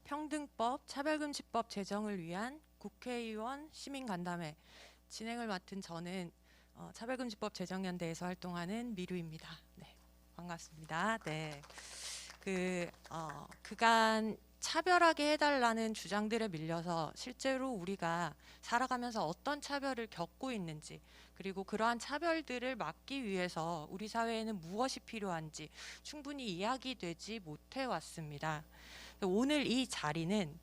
평등법, 차별금지법 제정을 위한 국회의원 시민간담회 진행을 맡은 저는 차별금지법 제정연대에서 활동하는 미루입니다. 네, 반갑습니다. 네, 그간 차별하게 해달라는 주장들에 밀려서 실제로 우리가 살아가면서 어떤 차별을 겪고 있는지, 그리고 그러한 차별들을 막기 위해서 우리 사회에는 무엇이 필요한지 충분히 이야기되지 못해 왔습니다. 오늘 이 자리는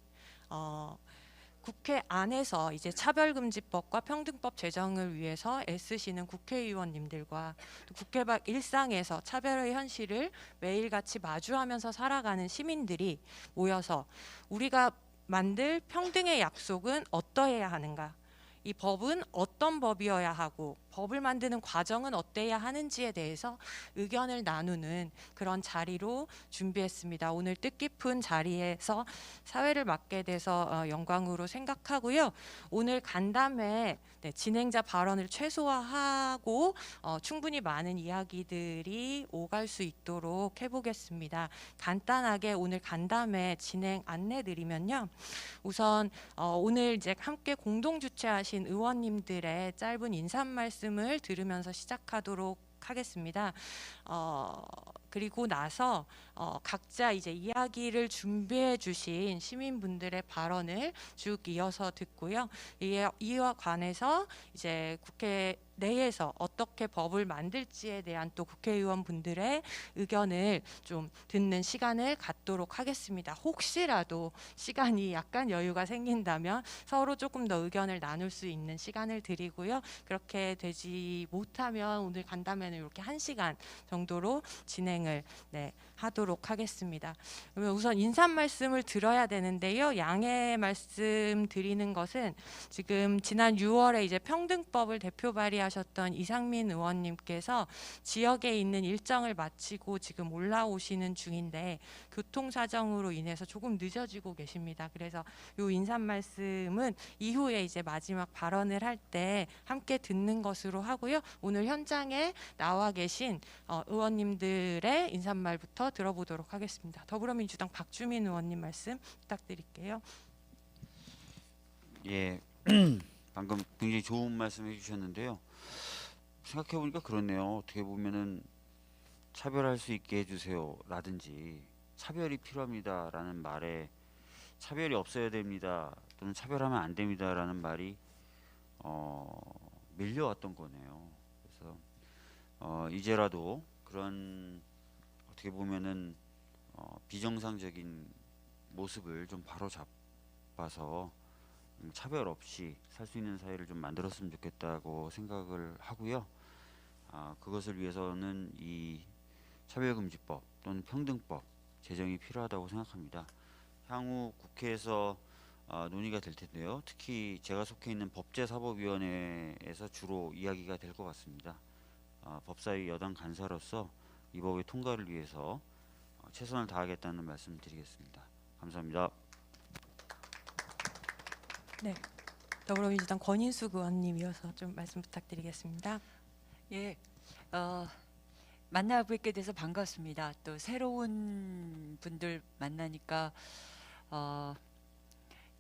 국회 안에서 이제 차별금지법과 평등법 제정을 위해서 애쓰시는 국회의원님들과 또 국회 밖 일상에서 차별의 현실을 매일같이 마주하면서 살아가는 시민들이 모여서 우리가 만들 평등의 약속은 어떠해야 하는가, 이 법은 어떤 법이어야 하고 법을 만드는 과정은 어때야 하는지에 대해서 의견을 나누는 그런 자리로 준비했습니다. 오늘 뜻깊은 자리에서 사회를 맡게 돼서 영광으로 생각하고요. 오늘 간담회 진행자 발언을 최소화하고 충분히 많은 이야기들이 오갈 수 있도록 해보겠습니다. 간단하게 오늘 간담회 진행 안내 드리면요. 우선 오늘 이제 함께 공동 주최하신 의원님들의 짧은 인사 말씀을 들으면서 시작하도록 하겠습니다. 그리고 나서 각자 이제 이야기를 준비해 주신 시민분들의 발언을 쭉 이어서 듣고요. 이와 관해서 이제 국회 내에서 어떻게 법을 만들지에 대한 또 국회의원분들의 의견을 좀 듣는 시간을 갖도록 하겠습니다. 혹시라도 시간이 약간 여유가 생긴다면 서로 조금 더 의견을 나눌 수 있는 시간을 드리고요. 그렇게 되지 못하면 오늘 간담회는 이렇게 1시간 정도로 진행을 하도록 하겠습니다. 그러면 우선 인사 말씀을 들어야 되는데요. 양해 말씀 드리는 것은 지금 지난 6월에 이제 평등법을 대표 발의하셨던 이상민 의원님께서 지역에 있는 일정을 마치고 지금 올라오시는 중인데 교통 사정으로 인해서 조금 늦어지고 계십니다. 그래서 이 인사 말씀은 이후에 이제 마지막 발언을 할 때 함께 듣는 것으로 하고요. 오늘 현장에 나와 계신 의원님들의 인사말부터 들어보도록 하겠습니다. 더불어민주당 박주민 의원님 말씀 부탁드릴게요. 예, 방금 굉장히 좋은 말씀 해주셨는데요. 생각해보니까 그렇네요. 어떻게 보면은 차별할 수 있게 해주세요 라든지 차별이 필요합니다 라는 말에 차별이 없어야 됩니다 또는 차별하면 안 됩니다 라는 말이 밀려왔던 거네요. 그래서 이제라도 그런 어떻게 보면은 비정상적인 모습을 좀 바로 잡아서 차별 없이 살 수 있는 사회를 좀 만들었으면 좋겠다고 생각을 하고요. 그것을 위해서는 이 차별금지법 또는 평등법 제정이 필요하다고 생각합니다. 향후 국회에서 논의가 될 텐데요. 특히 제가 속해 있는 법제사법위원회에서 주로 이야기가 될 것 같습니다. 법사위 여당 간사로서 이 법의 통과를 위해서 최선을 다하겠다는 말씀 드리겠습니다. 감사합니다. 네, 더불어민주당 권인숙 의원님 이어서 좀 말씀 부탁드리겠습니다. 예, 만나 뵙게 돼서 반갑습니다. 또 새로운 분들 만나니까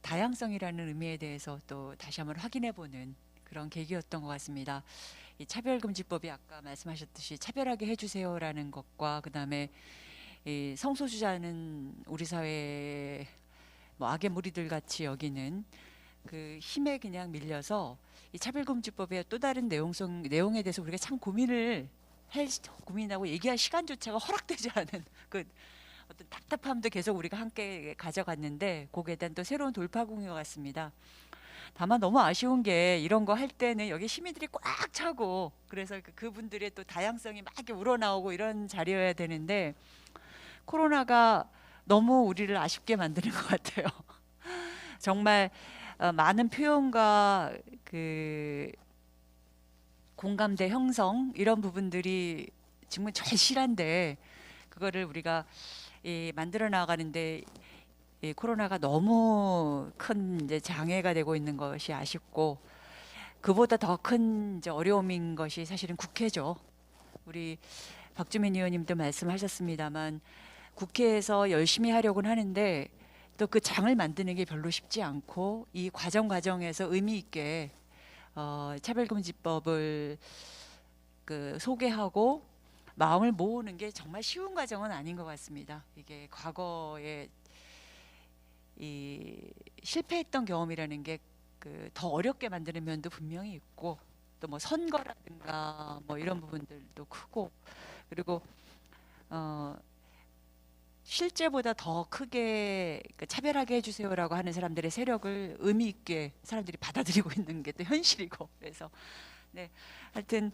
다양성이라는 의미에 대해서 또 다시 한번 확인해보는 그런 계기였던 것 같습니다. 이 차별금지법이 아까 말씀하셨듯이 차별하게 해주세요라는 것과 그 다음에 이 성소수자는 우리 사회의 뭐 악의 무리들 같이 여기는 그 힘에 그냥 밀려서 이 차별금지법의 또 다른 내용에 대해서 우리가 참 고민하고 얘기할 시간조차가 허락되지 않은 그 어떤 답답함도 계속 우리가 함께 가져갔는데 거기에 대한 또 새로운 돌파구인 것 같습니다. 다만 너무 아쉬운 게 이런 거 할 때는 여기 시민들이 꽉 차고 그래서 그분들의 또 다양성이 막 이렇게 우러나오고 이런 자리여야 되는데 코로나가 너무 우리를 아쉽게 만드는 것 같아요. 정말 많은 표현과 그 공감대 형성 이런 부분들이 정말 절실한데 그거를 우리가 만들어 나가는데 코로나가 너무 큰 이제 장애가 되고 있는 것이 아쉽고 그보다 더 큰 이제 어려움인 것이 사실은 국회죠. 우리 박주민 의원님도 말씀하셨습니다만 국회에서 열심히 하려고는 하는데 또 그 장을 만드는 게 별로 쉽지 않고 이 과정에서 의미 있게 차별금지법을 소개하고 마음을 모으는 게 정말 쉬운 과정은 아닌 것 같습니다. 이게 과거에 이 실패했던 경험이라는 게 더 어렵게 만드는 면도 분명히 있고 또 뭐 선거라든가 뭐 이런 부분들도 크고 그리고 실제보다 더 크게 차별하게 해주세요라고 하는 사람들의 세력을 의미 있게 사람들이 받아들이고 있는 게 또 현실이고 그래서 네 하여튼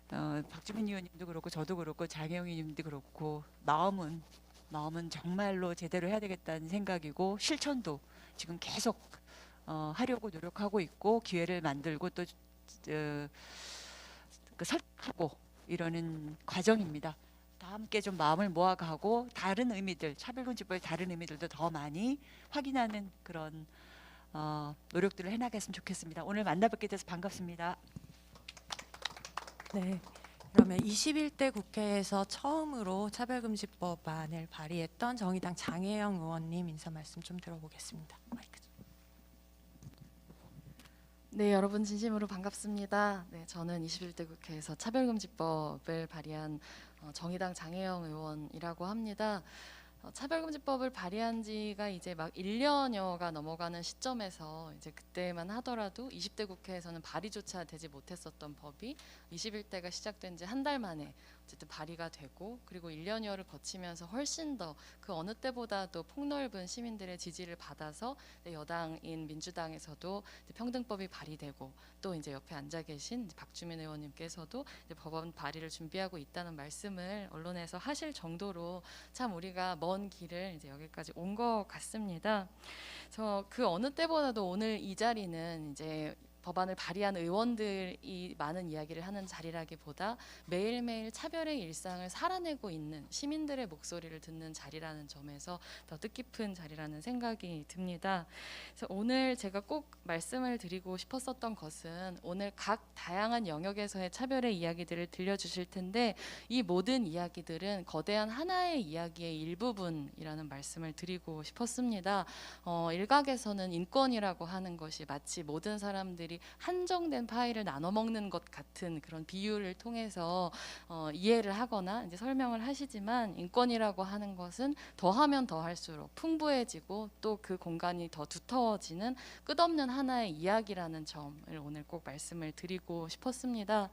박주민 의원님도 그렇고 저도 그렇고 장혜영 의원님도 그렇고 마음은 정말로 제대로 해야 되겠다는 생각이고 실천도 지금 계속 하려고 노력하고 있고 기회를 만들고 또 설득하고 이러는 과정입니다. 다 함께 좀 마음을 모아가고 다른 의미들, 차별금지법의 다른 의미들도 더 많이 확인하는 그런 노력들을 해나갔으면 좋겠습니다. 오늘 만나뵙게 돼서 반갑습니다. 네. 그러면 21대 국회에서 처음으로 차별금지법안을 발의했던 정의당 장혜영 의원님 인사 말씀 좀 들어보겠습니다. 마이크 좀. 네, 여러분 진심으로 반갑습니다. 네, 저는 21대 국회에서 차별금지법을 발의한 정의당 장혜영 의원이라고 합니다. 차별금지법을 발의한 지가 이제 막 1년여가 넘어가는 시점에서 이제 그때만 하더라도 20대 국회에서는 발의조차 되지 못했었던 법이 21대가 시작된 지 한 달 만에 어쨌든 발의가 되고 그리고 1년여를 거치면서 훨씬 더 그 어느 때보다도 폭넓은 시민들의 지지를 받아서 여당인 민주당에서도 평등법이 발의되고 또 이제 옆에 앉아 계신 박주민 의원님께서도 이제 법안 발의를 준비하고 있다는 말씀을 언론에서 하실 정도로 참 우리가 먼 길을 이제 여기까지 온 것 같습니다. 저 그 어느 때보다도 오늘 이 자리는 이제 법안을 발의한 의원들이 많은 이야기를 하는 자리라기보다 매일매일 차별의 일상을 살아내고 있는 시민들의 목소리를 듣는 자리라는 점에서 더 뜻깊은 자리라는 생각이 듭니다. 그래서 오늘 제가 꼭 말씀을 드리고 싶었었던 것은 오늘 각 다양한 영역에서의 차별의 이야기들을 들려주실 텐데 이 모든 이야기들은 거대한 하나의 이야기의 일부분이라는 말씀을 드리고 싶었습니다. 일각에서는 인권이라고 하는 것이 마치 모든 사람들이 한정된 파이를 나눠 먹는 것 같은 그런 비유를 통해서 이해를 하거나 이제 설명을 하시지만 인권이라고 하는 것은 더하면 더할수록 풍부해지고 또 그 공간이 더 두터워지는 끝없는 하나의 이야기라는 점을 오늘 꼭 말씀을 드리고 싶었습니다.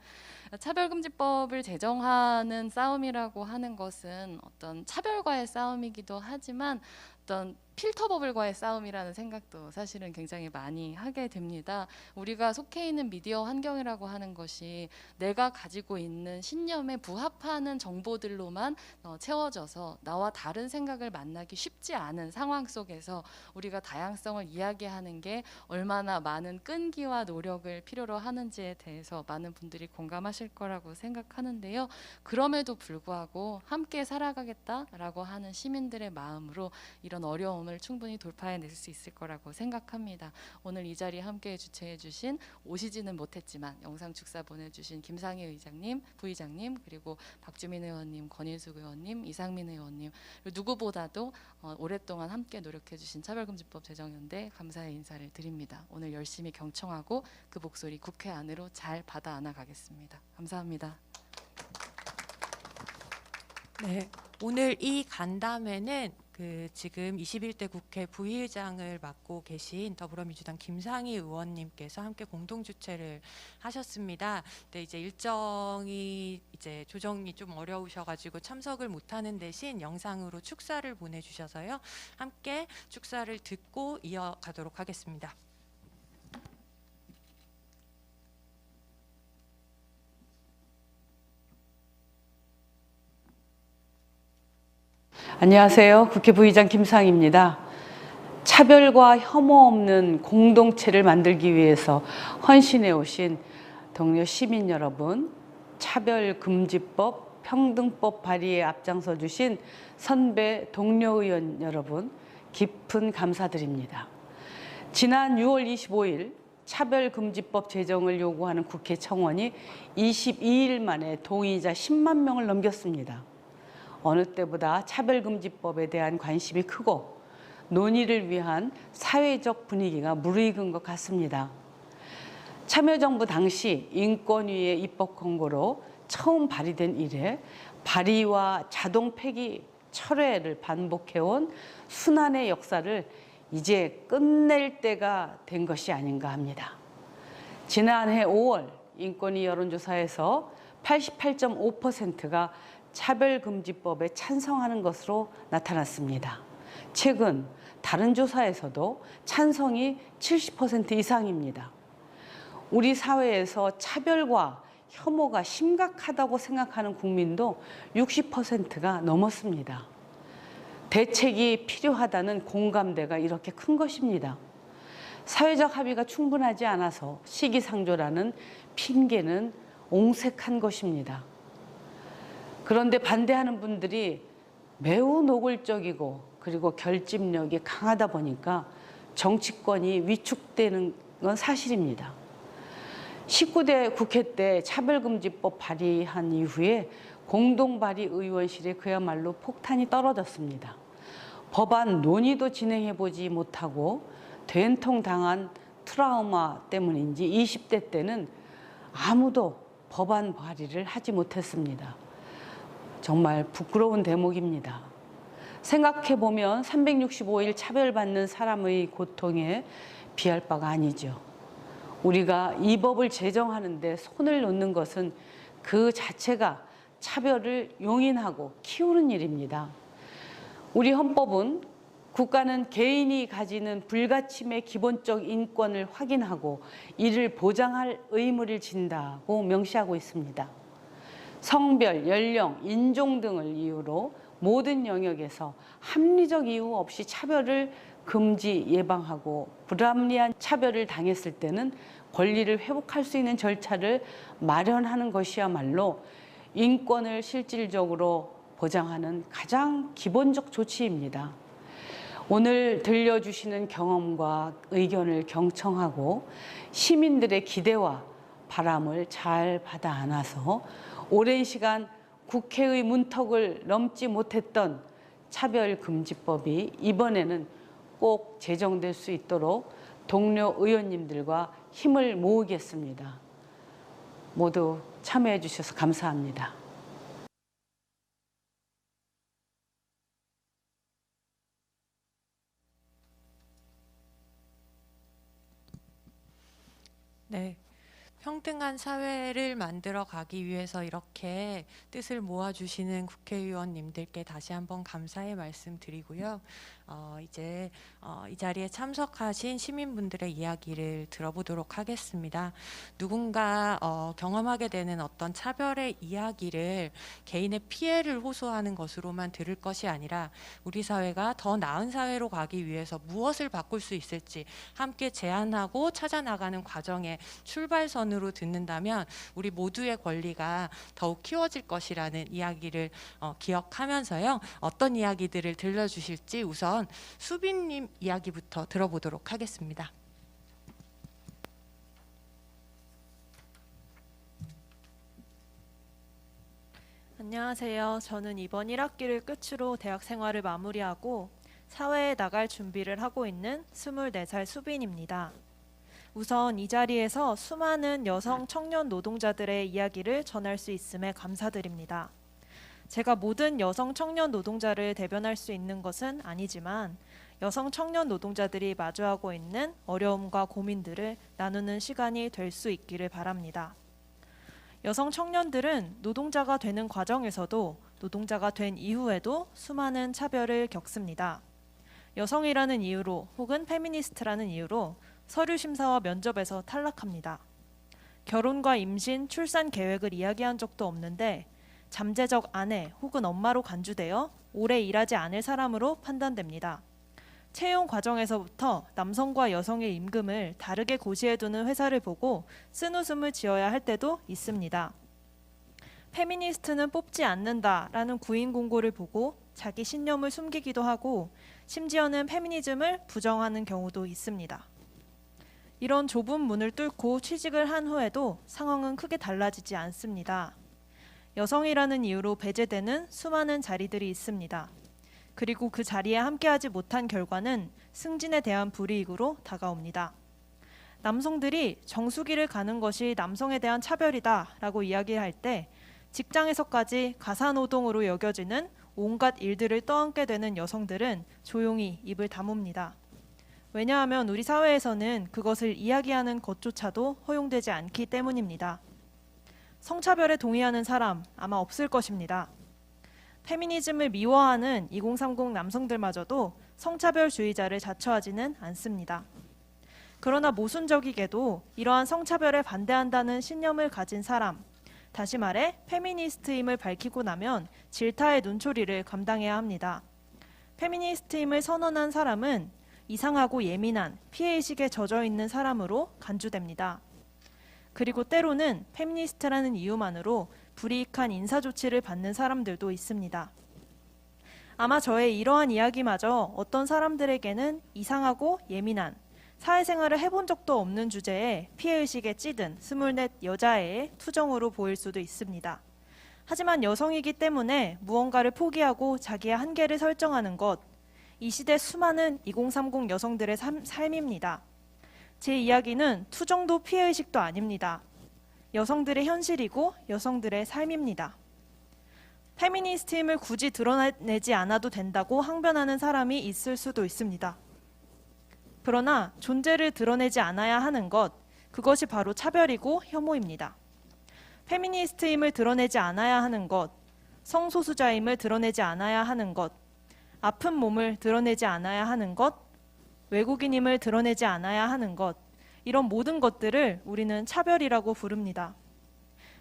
차별금지법을 제정하는 싸움이라고 하는 것은 어떤 차별과의 싸움이기도 하지만 어떤 필터버블과의 싸움이라는 생각도 사실은 굉장히 많이 하게 됩니다. 우리가 속해 있는 미디어 환경이라고 하는 것이 내가 가지고 있는 신념에 부합하는 정보들로만 채워져서 나와 다른 생각을 만나기 쉽지 않은 상황 속에서 우리가 다양성을 이야기하는 게 얼마나 많은 끈기와 노력을 필요로 하는지에 대해서 많은 분들이 공감하실 거라고 생각하는데요. 그럼에도 불구하고 함께 살아가겠다라고 하는 시민들의 마음으로 이런 어려움을 충분히 돌파해낼 수 있을 거라고 생각합니다. 오늘 이 자리에 함께 주최해주신 오시지는 못했지만 영상 축사 보내주신 김상희 의장님, 부의장님 그리고 박주민 의원님, 권인숙 의원님, 이상민 의원님 그리고 누구보다도 오랫동안 함께 노력해주신 차별금지법 제정연대 감사의 인사를 드립니다. 오늘 열심히 경청하고 그 목소리 국회 안으로 잘 받아 안아가겠습니다. 감사합니다. 네, 오늘 이 간담회는 지금 21대 국회 부의장을 맡고 계신 더불어민주당 김상희 의원님께서 함께 공동 주최를 하셨습니다. 근데 이제 일정이 이제 조정이 좀 어려우셔가지고 참석을 못하는 대신 영상으로 축사를 보내주셔서요. 함께 축사를 듣고 이어가도록 하겠습니다. 안녕하세요. 국회 부의장 김상희입니다. 차별과 혐오 없는 공동체를 만들기 위해서 헌신해 오신 동료 시민 여러분, 차별금지법, 평등법 발의에 앞장서 주신 선배 동료 의원 여러분, 깊은 감사드립니다. 지난 6월 25일 차별금지법 제정을 요구하는 국회 청원이 22일 만에 동의자 10만 명을 넘겼습니다. 어느 때보다 차별금지법에 대한 관심이 크고 논의를 위한 사회적 분위기가 무르익은 것 같습니다. 참여정부 당시 인권위의 입법 권고로 처음 발의된 이래 발의와 자동 폐기 철회를 반복해온 순환의 역사를 이제 끝낼 때가 된 것이 아닌가 합니다. 지난해 5월 인권위 여론조사에서 88.5%가 차별금지법에 찬성하는 것으로 나타났습니다. 최근 다른 조사에서도 찬성이 70% 이상입니다. 우리 사회에서 차별과 혐오가 심각하다고 생각하는 국민도 60%가 넘었습니다. 대책이 필요하다는 공감대가 이렇게 큰 것입니다. 사회적 합의가 충분하지 않아서 시기상조라는 핑계는 옹색한 것입니다. 그런데 반대하는 분들이 매우 노골적이고 그리고 결집력이 강하다 보니까 정치권이 위축되는 건 사실입니다. 19대 국회 때 차별금지법 발의한 이후에 공동발의의원실에 그야말로 폭탄이 떨어졌습니다. 법안 논의도 진행해보지 못하고 된통당한 트라우마 때문인지 20대 때는 아무도 법안 발의를 하지 못했습니다. 정말 부끄러운 대목입니다. 생각해보면 365일 차별받는 사람의 고통에 비할 바가 아니죠. 우리가 이 법을 제정하는데 손을 놓는 것은 그 자체가 차별을 용인하고 키우는 일입니다. 우리 헌법은 국가는 개인이 가지는 불가침의 기본적 인권을 확인하고 이를 보장할 의무를 진다고 명시하고 있습니다. 성별, 연령, 인종 등을 이유로 모든 영역에서 합리적 이유 없이 차별을 금지, 예방하고 불합리한 차별을 당했을 때는 권리를 회복할 수 있는 절차를 마련하는 것이야말로 인권을 실질적으로 보장하는 가장 기본적 조치입니다. 오늘 들려주시는 경험과 의견을 경청하고 시민들의 기대와 바람을 잘 받아 안아서 오랜 시간 국회의 문턱을 넘지 못했던 차별금지법이 이번에는 꼭 제정될 수 있도록 동료 의원님들과 힘을 모으겠습니다. 모두 참여해 주셔서 감사합니다. 네. 평등한 사회를 만들어 가기 위해서 이렇게 뜻을 모아주시는 국회의원님들께 다시 한번 감사의 말씀 드리고요. 이제 이 자리에 참석하신 시민분들의 이야기를 들어보도록 하겠습니다. 누군가 경험하게 되는 어떤 차별의 이야기를 개인의 피해를 호소하는 것으로만 들을 것이 아니라 우리 사회가 더 나은 사회로 가기 위해서 무엇을 바꿀 수 있을지 함께 제안하고 찾아나가는 과정의 출발선으로 듣는다면 우리 모두의 권리가 더욱 키워질 것이라는 이야기를 기억하면서요. 어떤 이야기들을 들려주실지 우선 수빈님 이야기부터 들어보도록 하겠습니다. 안녕하세요. 저는 이번 1학기를 끝으로 대학 생활을 마무리하고 사회에 나갈 준비를 하고 있는 24살 수빈입니다. 우선 이 자리에서 수많은 여성 청년 노동자들의 이야기를 전할 수 있음에 감사드립니다. 제가 모든 여성 청년 노동자를 대변할 수 있는 것은 아니지만 여성 청년 노동자들이 마주하고 있는 어려움과 고민들을 나누는 시간이 될 수 있기를 바랍니다. 여성 청년들은 노동자가 되는 과정에서도 노동자가 된 이후에도 수많은 차별을 겪습니다. 여성이라는 이유로 혹은 페미니스트라는 이유로 서류 심사와 면접에서 탈락합니다. 결혼과 임신, 출산 계획을 이야기한 적도 없는데 잠재적 아내 혹은 엄마로 간주되어 오래 일하지 않을 사람으로 판단됩니다. 채용 과정에서부터 남성과 여성의 임금을 다르게 고시해두는 회사를 보고 쓴웃음을 지어야 할 때도 있습니다. 페미니스트는 뽑지 않는다라는 구인 공고를 보고 자기 신념을 숨기기도 하고 심지어는 페미니즘을 부정하는 경우도 있습니다. 이런 좁은 문을 뚫고 취직을 한 후에도 상황은 크게 달라지지 않습니다. 여성이라는 이유로 배제되는 수많은 자리들이 있습니다. 그리고 그 자리에 함께하지 못한 결과는 승진에 대한 불이익으로 다가옵니다. 남성들이 정수기를 가는 것이 남성에 대한 차별이다 라고 이야기할 때 직장에서까지 가사노동으로 여겨지는 온갖 일들을 떠안게 되는 여성들은 조용히 입을 다뭅니다. 왜냐하면 우리 사회에서는 그것을 이야기하는 것조차도 허용되지 않기 때문입니다. 성차별에 동의하는 사람 아마 없을 것입니다. 페미니즘을 미워하는 2030 남성들마저도 성차별주의자를 자처하지는 않습니다. 그러나 모순적이게도 이러한 성차별에 반대한다는 신념을 가진 사람, 다시 말해 페미니스트임을 밝히고 나면 질타의 눈초리를 감당해야 합니다. 페미니스트임을 선언한 사람은 이상하고 예민한 피해의식에 젖어있는 사람으로 간주됩니다. 그리고 때로는 페미니스트라는 이유만으로 불이익한 인사조치를 받는 사람들도 있습니다. 아마 저의 이러한 이야기마저 어떤 사람들에게는 이상하고 예민한 사회생활을 해본 적도 없는 주제에 피해의식에 찌든 24 여자애의 투정으로 보일 수도 있습니다. 하지만 여성이기 때문에 무언가를 포기하고 자기의 한계를 설정하는 것, 이 시대 수많은 2030 여성들의 삶입니다. 제 이야기는 투정도 피해의식도 아닙니다. 여성들의 현실이고 여성들의 삶입니다. 페미니스트임을 굳이 드러내지 않아도 된다고 항변하는 사람이 있을 수도 있습니다. 그러나 존재를 드러내지 않아야 하는 것, 그것이 바로 차별이고 혐오입니다. 페미니스트임을 드러내지 않아야 하는 것, 성소수자임을 드러내지 않아야 하는 것, 아픈 몸을 드러내지 않아야 하는 것, 외국인임을 드러내지 않아야 하는 것, 이런 모든 것들을 우리는 차별이라고 부릅니다.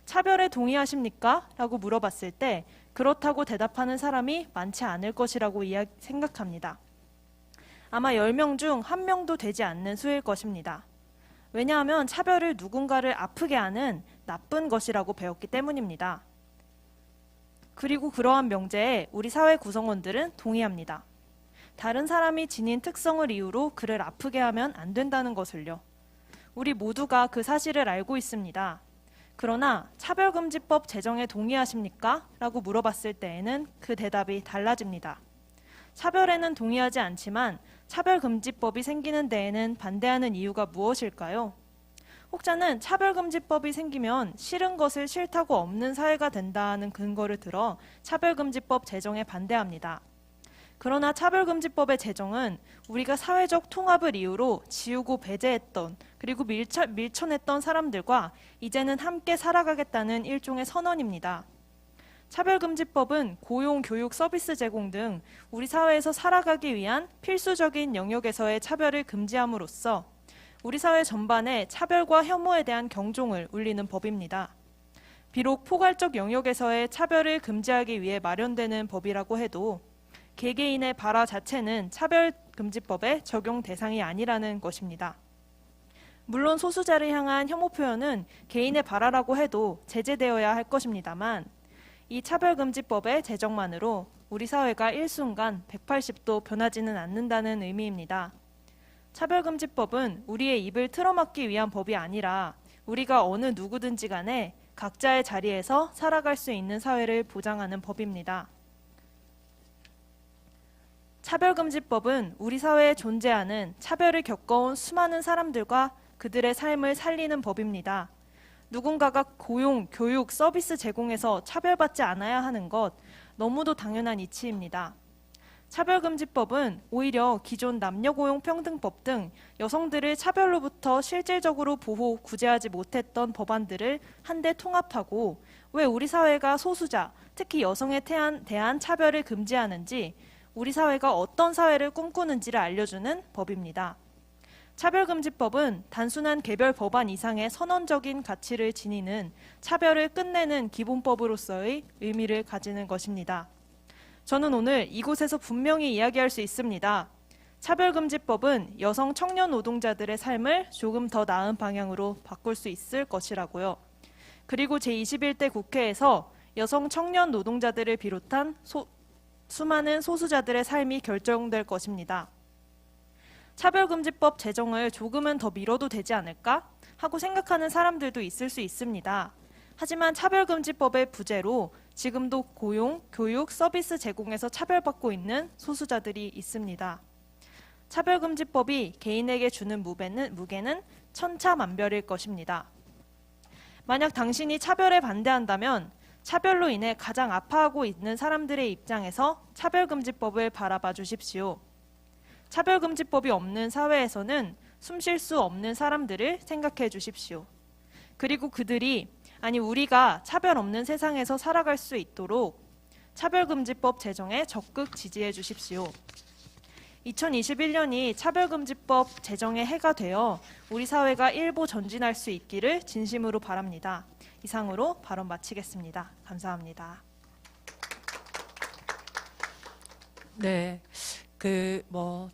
차별에 동의하십니까? 라고 물어봤을 때 그렇다고 대답하는 사람이 많지 않을 것이라고 생각합니다. 아마 10명 중 1명도 되지 않는 수일 것입니다. 왜냐하면 차별을 누군가를 아프게 하는 나쁜 것이라고 배웠기 때문입니다. 그리고 그러한 명제에 우리 사회 구성원들은 동의합니다. 다른 사람이 지닌 특성을 이유로 그를 아프게 하면 안 된다는 것을요. 우리 모두가 그 사실을 알고 있습니다. 그러나 차별금지법 제정에 동의하십니까? 라고 물어봤을 때에는 그 대답이 달라집니다. 차별에는 동의하지 않지만 차별금지법이 생기는 데에는 반대하는 이유가 무엇일까요? 혹자는 차별금지법이 생기면 싫은 것을 싫다고 없는 사회가 된다는 근거를 들어 차별금지법 제정에 반대합니다. 그러나 차별금지법의 제정은 우리가 사회적 통합을 이유로 지우고 배제했던 그리고 밀쳐냈던 사람들과 이제는 함께 살아가겠다는 일종의 선언입니다. 차별금지법은 고용, 교육, 서비스 제공 등 우리 사회에서 살아가기 위한 필수적인 영역에서의 차별을 금지함으로써 우리 사회 전반에 차별과 혐오에 대한 경종을 울리는 법입니다. 비록 포괄적 영역에서의 차별을 금지하기 위해 마련되는 법이라고 해도 개개인의 발화 자체는 차별금지법의 적용 대상이 아니라는 것입니다. 물론 소수자를 향한 혐오 표현은 개인의 발화라고 해도 제재되어야 할 것입니다만 이 차별금지법의 제정만으로 우리 사회가 일순간 180도 변하지는 않는다는 의미입니다. 차별금지법은 우리의 입을 틀어막기 위한 법이 아니라 우리가 어느 누구든지 간에 각자의 자리에서 살아갈 수 있는 사회를 보장하는 법입니다. 차별금지법은 우리 사회에 존재하는 차별을 겪어온 수많은 사람들과 그들의 삶을 살리는 법입니다. 누군가가 고용, 교육, 서비스 제공에서 차별받지 않아야 하는 것 너무도 당연한 이치입니다. 차별금지법은 오히려 기존 남녀고용평등법 등 여성들을 차별로부터 실질적으로 보호, 구제하지 못했던 법안들을 한데 통합하고 왜 우리 사회가 소수자, 특히 여성에 대한 차별을 금지하는지 우리 사회가 어떤 사회를 꿈꾸는지를 알려주는 법입니다. 차별금지법은 단순한 개별 법안 이상의 선언적인 가치를 지니는 차별을 끝내는 기본법으로서의 의미를 가지는 것입니다. 저는 오늘 이곳에서 분명히 이야기할 수 있습니다. 차별금지법은 여성 청년 노동자들의 삶을 조금 더 나은 방향으로 바꿀 수 있을 것이라고요. 그리고 제21대 국회에서 여성 청년 노동자들을 비롯한 수많은 소수자들의 삶이 결정될 것입니다. 차별금지법 제정을 조금은 더 미뤄도 되지 않을까 하고 생각하는 사람들도 있을 수 있습니다. 하지만 차별금지법의 부재로 지금도 고용, 교육, 서비스 제공에서 차별받고 있는 소수자들이 있습니다. 차별금지법이 개인에게 주는 무게는 천차만별일 것입니다. 만약 당신이 차별에 반대한다면 차별로 인해 가장 아파하고 있는 사람들의 입장에서 차별금지법을 바라봐 주십시오. 차별금지법이 없는 사회에서는 숨 쉴 수 없는 사람들을 생각해 주십시오. 그리고 우리가 차별 없는 세상에서 살아갈 수 있도록 차별금지법 제정에 적극 지지해 주십시오. 2021년이 차별금지법 제정의 해가 되어 우리 사회가 일보 전진할 수 있기를 진심으로 바랍니다. 이상으로 발언 마치겠습니다. 감사합니다. 네.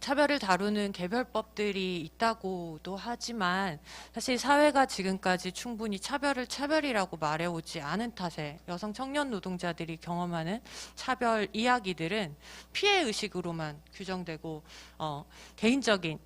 차별을 다루는 개별법들이 있다고도 하지만 사실 사회가 지금까지 충분히 차별이라고 말해오지 않은 탓에 여성 청년 노동자들이 경험하는 차별 이야기들은 피해 의식으로만 규정되고 개인적인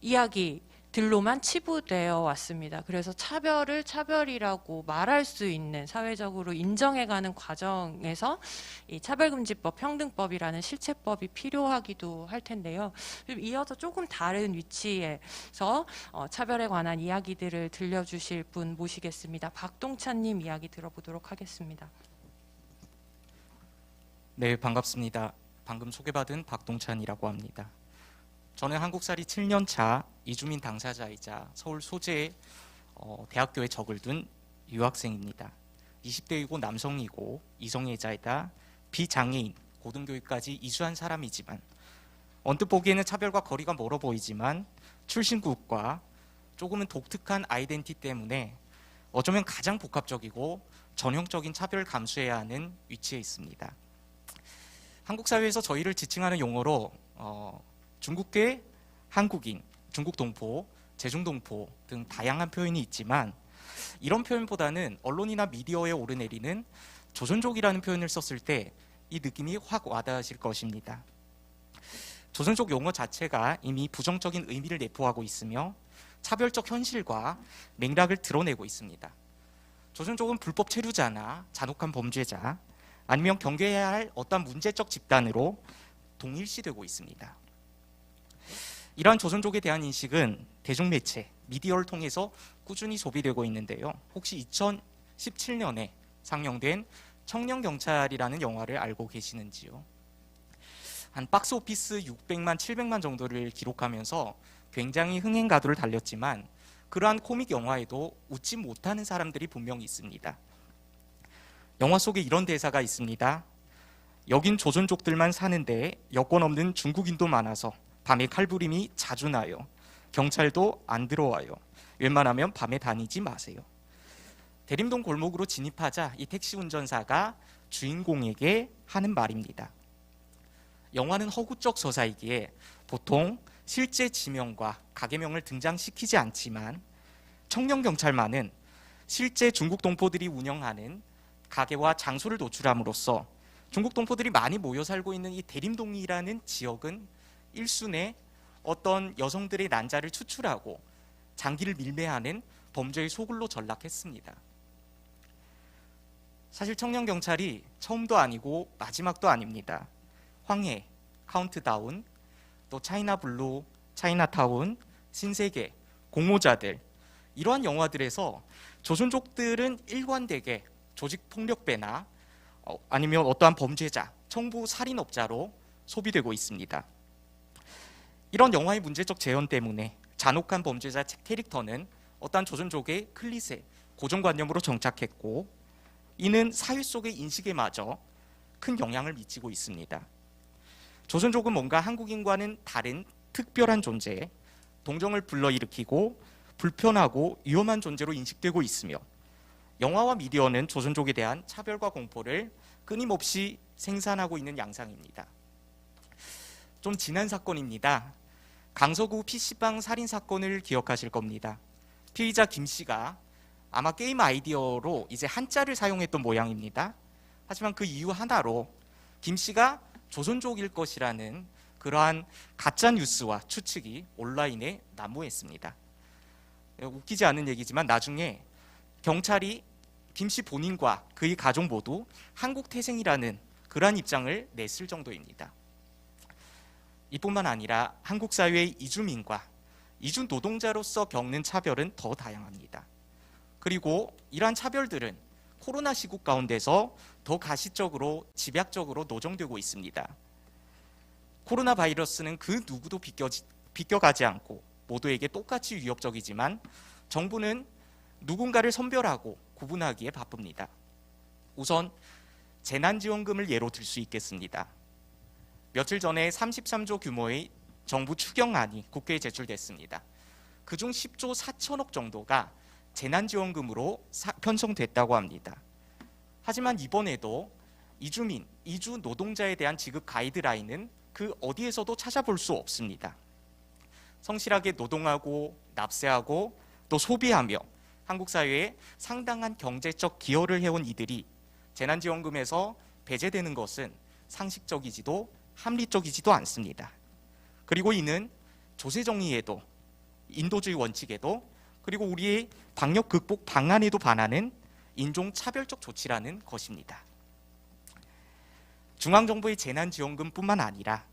이야기들로만 치부되어 왔습니다. 그래서 차별을 차별이라고 말할 수 있는 사회적으로 인정해가는 과정에서 이 차별금지법, 평등법이라는 실체법이 필요하기도 할 텐데요. 이어서 조금 다른 위치에서 차별에 관한 이야기들을 들려주실 분 모시겠습니다. 박동찬님 이야기 들어보도록 하겠습니다. 네, 반갑습니다. 방금 소개받은 박동찬이라고 합니다. 저는 한국살이 7년 차 이주민 당사자이자 서울 소재 대학교에 적을 둔 유학생입니다. 20대이고 남성이고 이성애자이다 비장애인 고등교육까지 이수한 사람이지만 언뜻 보기에는 차별과 거리가 멀어 보이지만 출신국과 조금은 독특한 아이덴티티 때문에 어쩌면 가장 복합적이고 전형적인 차별을 감수해야 하는 위치에 있습니다. 한국 사회에서 저희를 지칭하는 용어로 중국계 한국인, 중국동포, 제중동포 등 다양한 표현이 있지만 이런 표현보다는 언론이나 미디어에 오르내리는 조선족이라는 표현을 썼을 때 이 느낌이 확 와닿으실 것입니다. 조선족 용어 자체가 이미 부정적인 의미를 내포하고 있으며 차별적 현실과 맥락을 드러내고 있습니다. 조선족은 불법 체류자나 잔혹한 범죄자 아니면 경계해야 할 어떤 문제적 집단으로 동일시되고 있습니다. 이러한 조선족에 대한 인식은 대중매체, 미디어를 통해서 꾸준히 소비되고 있는데요. 혹시 2017년에 상영된 청년경찰이라는 영화를 알고 계시는지요? 한 박스오피스 600만, 700만 정도를 기록하면서 굉장히 흥행 가도를 달렸지만 그러한 코믹 영화에도 웃지 못하는 사람들이 분명히 있습니다. 영화 속에 이런 대사가 있습니다. 여긴 조선족들만 사는데 여권 없는 중국인도 많아서 밤에 칼부림이 자주 나요. 경찰도 안 들어와요. 웬만하면 밤에 다니지 마세요. 대림동 골목으로 진입하자 이 택시 운전사가 주인공에게 하는 말입니다. 영화는 허구적 서사이기에 보통 실제 지명과 가게명을 등장시키지 않지만 청년경찰만은 실제 중국 동포들이 운영하는 가게와 장소를 노출함으로써 중국 동포들이 많이 모여 살고 있는 이 대림동이라는 지역은 일순에 어떤 여성들의 난자를 추출하고 장기를 밀매하는 범죄의 소굴로 전락했습니다. 사실 청년경찰이 처음도 아니고 마지막도 아닙니다. 황해, 카운트다운, 또 차이나블루, 차이나타운, 신세계, 공모자들 이러한 영화들에서 조선족들은 일관되게 조직폭력배나 아니면 어떠한 범죄자, 청부 살인업자로 소비되고 있습니다. 이런 영화의 문제적 재현 때문에 잔혹한 범죄자 캐릭터는 어떠한 조선족의 클리셰, 고정관념으로 정착했고 이는 사회 속의 인식에마저 큰 영향을 미치고 있습니다. 조선족은 뭔가 한국인과는 다른 특별한 존재, 동정을 불러일으키고 불편하고 위험한 존재로 인식되고 있으며 영화와 미디어는 조선족에 대한 차별과 공포를 끊임없이 생산하고 있는 양상입니다. 좀 지난 사건입니다. 강서구 PC방 살인 사건을 기억하실 겁니다. 피의자 김 씨가 아마 게임 아이디어로 이제 한자를 사용했던 모양입니다. 하지만 그 이유 하나로 김 씨가 조선족일 것이라는 그러한 가짜 뉴스와 추측이 온라인에 난무했습니다. 웃기지 않은 얘기지만 나중에 경찰이 김 씨 본인과 그의 가족 모두 한국 태생이라는 그러한 입장을 냈을 정도입니다. 이뿐만 아니라 한국 사회의 이주민과 이주 노동자로서 겪는 차별은 더 다양합니다. 그리고 이러한 차별들은 코로나 시국 가운데서 더 가시적으로 집약적으로 노정되고 있습니다. 코로나 바이러스는 그 누구도 비껴가지 않고 모두에게 똑같이 위협적이지만 정부는 누군가를 선별하고 구분하기에 바쁩니다. 우선 재난지원금을 예로 들 수 있겠습니다. 며칠 전에 33조 규모의 정부 추경안이 국회에 제출됐습니다. 그중 10조 4천억 정도가 재난지원금으로 편성됐다고 합니다. 하지만 이번에도 이주민, 이주 노동자에 대한 지급 가이드라인은 그 어디에서도 찾아볼 수 없습니다. 성실하게 노동하고 납세하고 또 소비하며 한국 사회에 상당한 경제적 기여를 해온 이들이 재난지원금에서 배제되는 것은 상식적이지도 합리적이지도 않습니다. 그리고 이는 조세정의에도 인도주의 원칙에도 그리고 우리의 방역 극복 방안에도 반하는 인종차별적 조치라는 것입니다. 중앙정부의 재난지원금뿐만 아니라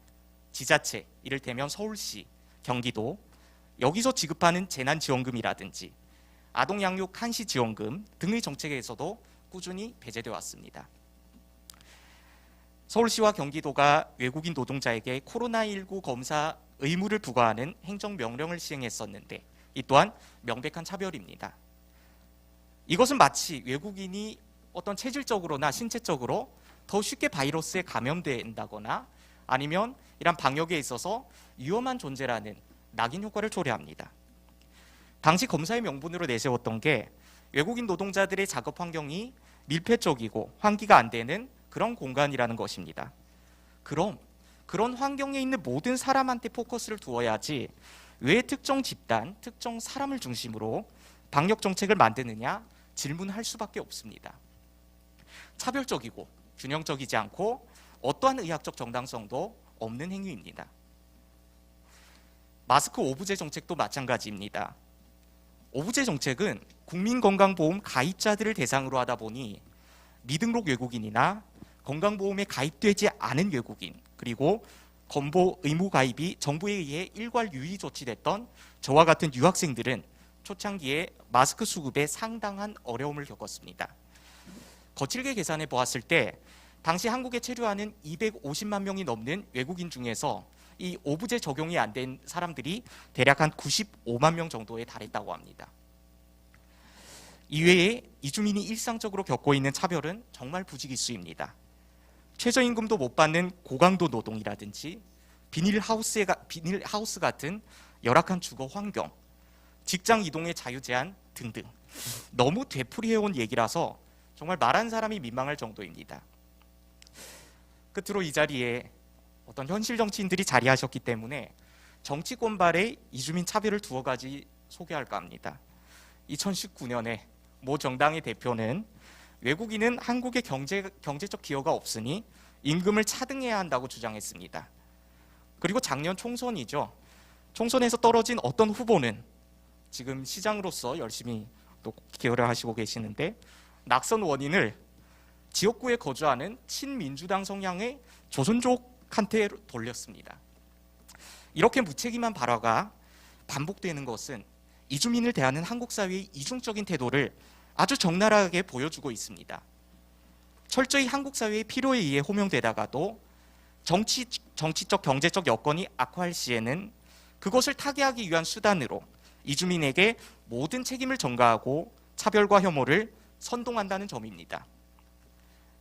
지자체, 이를테면 서울시, 경기도 여기서 지급하는 재난지원금이라든지 아동양육 한시지원금 등의 정책에서도 꾸준히 배제되어 왔습니다. 서울시와 경기도가 외국인 노동자에게 코로나19 검사 의무를 부과하는 행정명령을 시행했었는데 이 또한 명백한 차별입니다. 이것은 마치 외국인이 어떤 체질적으로나 신체적으로 더 쉽게 바이러스에 감염된다거나 아니면 이런 방역에 있어서 위험한 존재라는 낙인 효과를 초래합니다. 당시 검사의 명분으로 내세웠던 게 외국인 노동자들의 작업 환경이 밀폐적이고 환기가 안 되는 그런 공간이라는 것입니다. 그럼 그런 환경에 있는 모든 사람한테 포커스를 두어야지 왜 특정 집단, 특정 사람을 중심으로 방역 정책을 만드느냐 질문할 수밖에 없습니다. 차별적이고 균형적이지 않고 어떠한 의학적 정당성도 없는 행위입니다. 마스크 오부제 정책도 마찬가지입니다. 오부제 정책은 국민건강보험 가입자들을 대상으로 하다 보니 미등록 외국인이나 건강보험에 가입되지 않은 외국인 그리고 건보 의무 가입이 정부에 의해 일괄 유의 조치됐던 저와 같은 유학생들은 초창기에 마스크 수급에 상당한 어려움을 겪었습니다. 거칠게 계산해 보았을 때 당시 한국에 체류하는 250만 명이 넘는 외국인 중에서 이 오부제 적용이 안 된 사람들이 대략 한 95만 명 정도에 달했다고 합니다. 이외에 이주민이 일상적으로 겪고 있는 차별은 정말 부지기수입니다. 최저임금도 못 받는 고강도 노동이라든지 비닐하우스 같은 열악한 주거 환경, 직장 이동의 자유 제한 등등 너무 되풀이해온 얘기라서 정말 말한 사람이 민망할 정도입니다. 끝으로 이 자리에 어떤 현실 정치인들이 자리하셨기 때문에 정치권발의 이주민 차별을 두어 가지 소개할까 합니다. 2019년에 모 정당의 대표는 외국인은 한국의 경제적 기여가 없으니 임금을 차등해야 한다고 주장했습니다. 그리고 작년 총선이죠. 총선에서 떨어진 어떤 후보는 지금 시장으로서 열심히 또 기여를 하시고 계시는데 낙선 원인을 지역구에 거주하는 친민주당 성향의 조선족한테 돌렸습니다. 이렇게 무책임한 발화가 반복되는 것은 이주민을 대하는 한국 사회의 이중적인 태도를 아주 적나라하게 보여주고 있습니다. 철저히 한국 사회의 필요에 의해 호명되다가도 정치적 경제적 여건이 악화할 시에는 그것을 타개하기 위한 수단으로 이주민에게 모든 책임을 전가하고 차별과 혐오를 선동한다는 점입니다.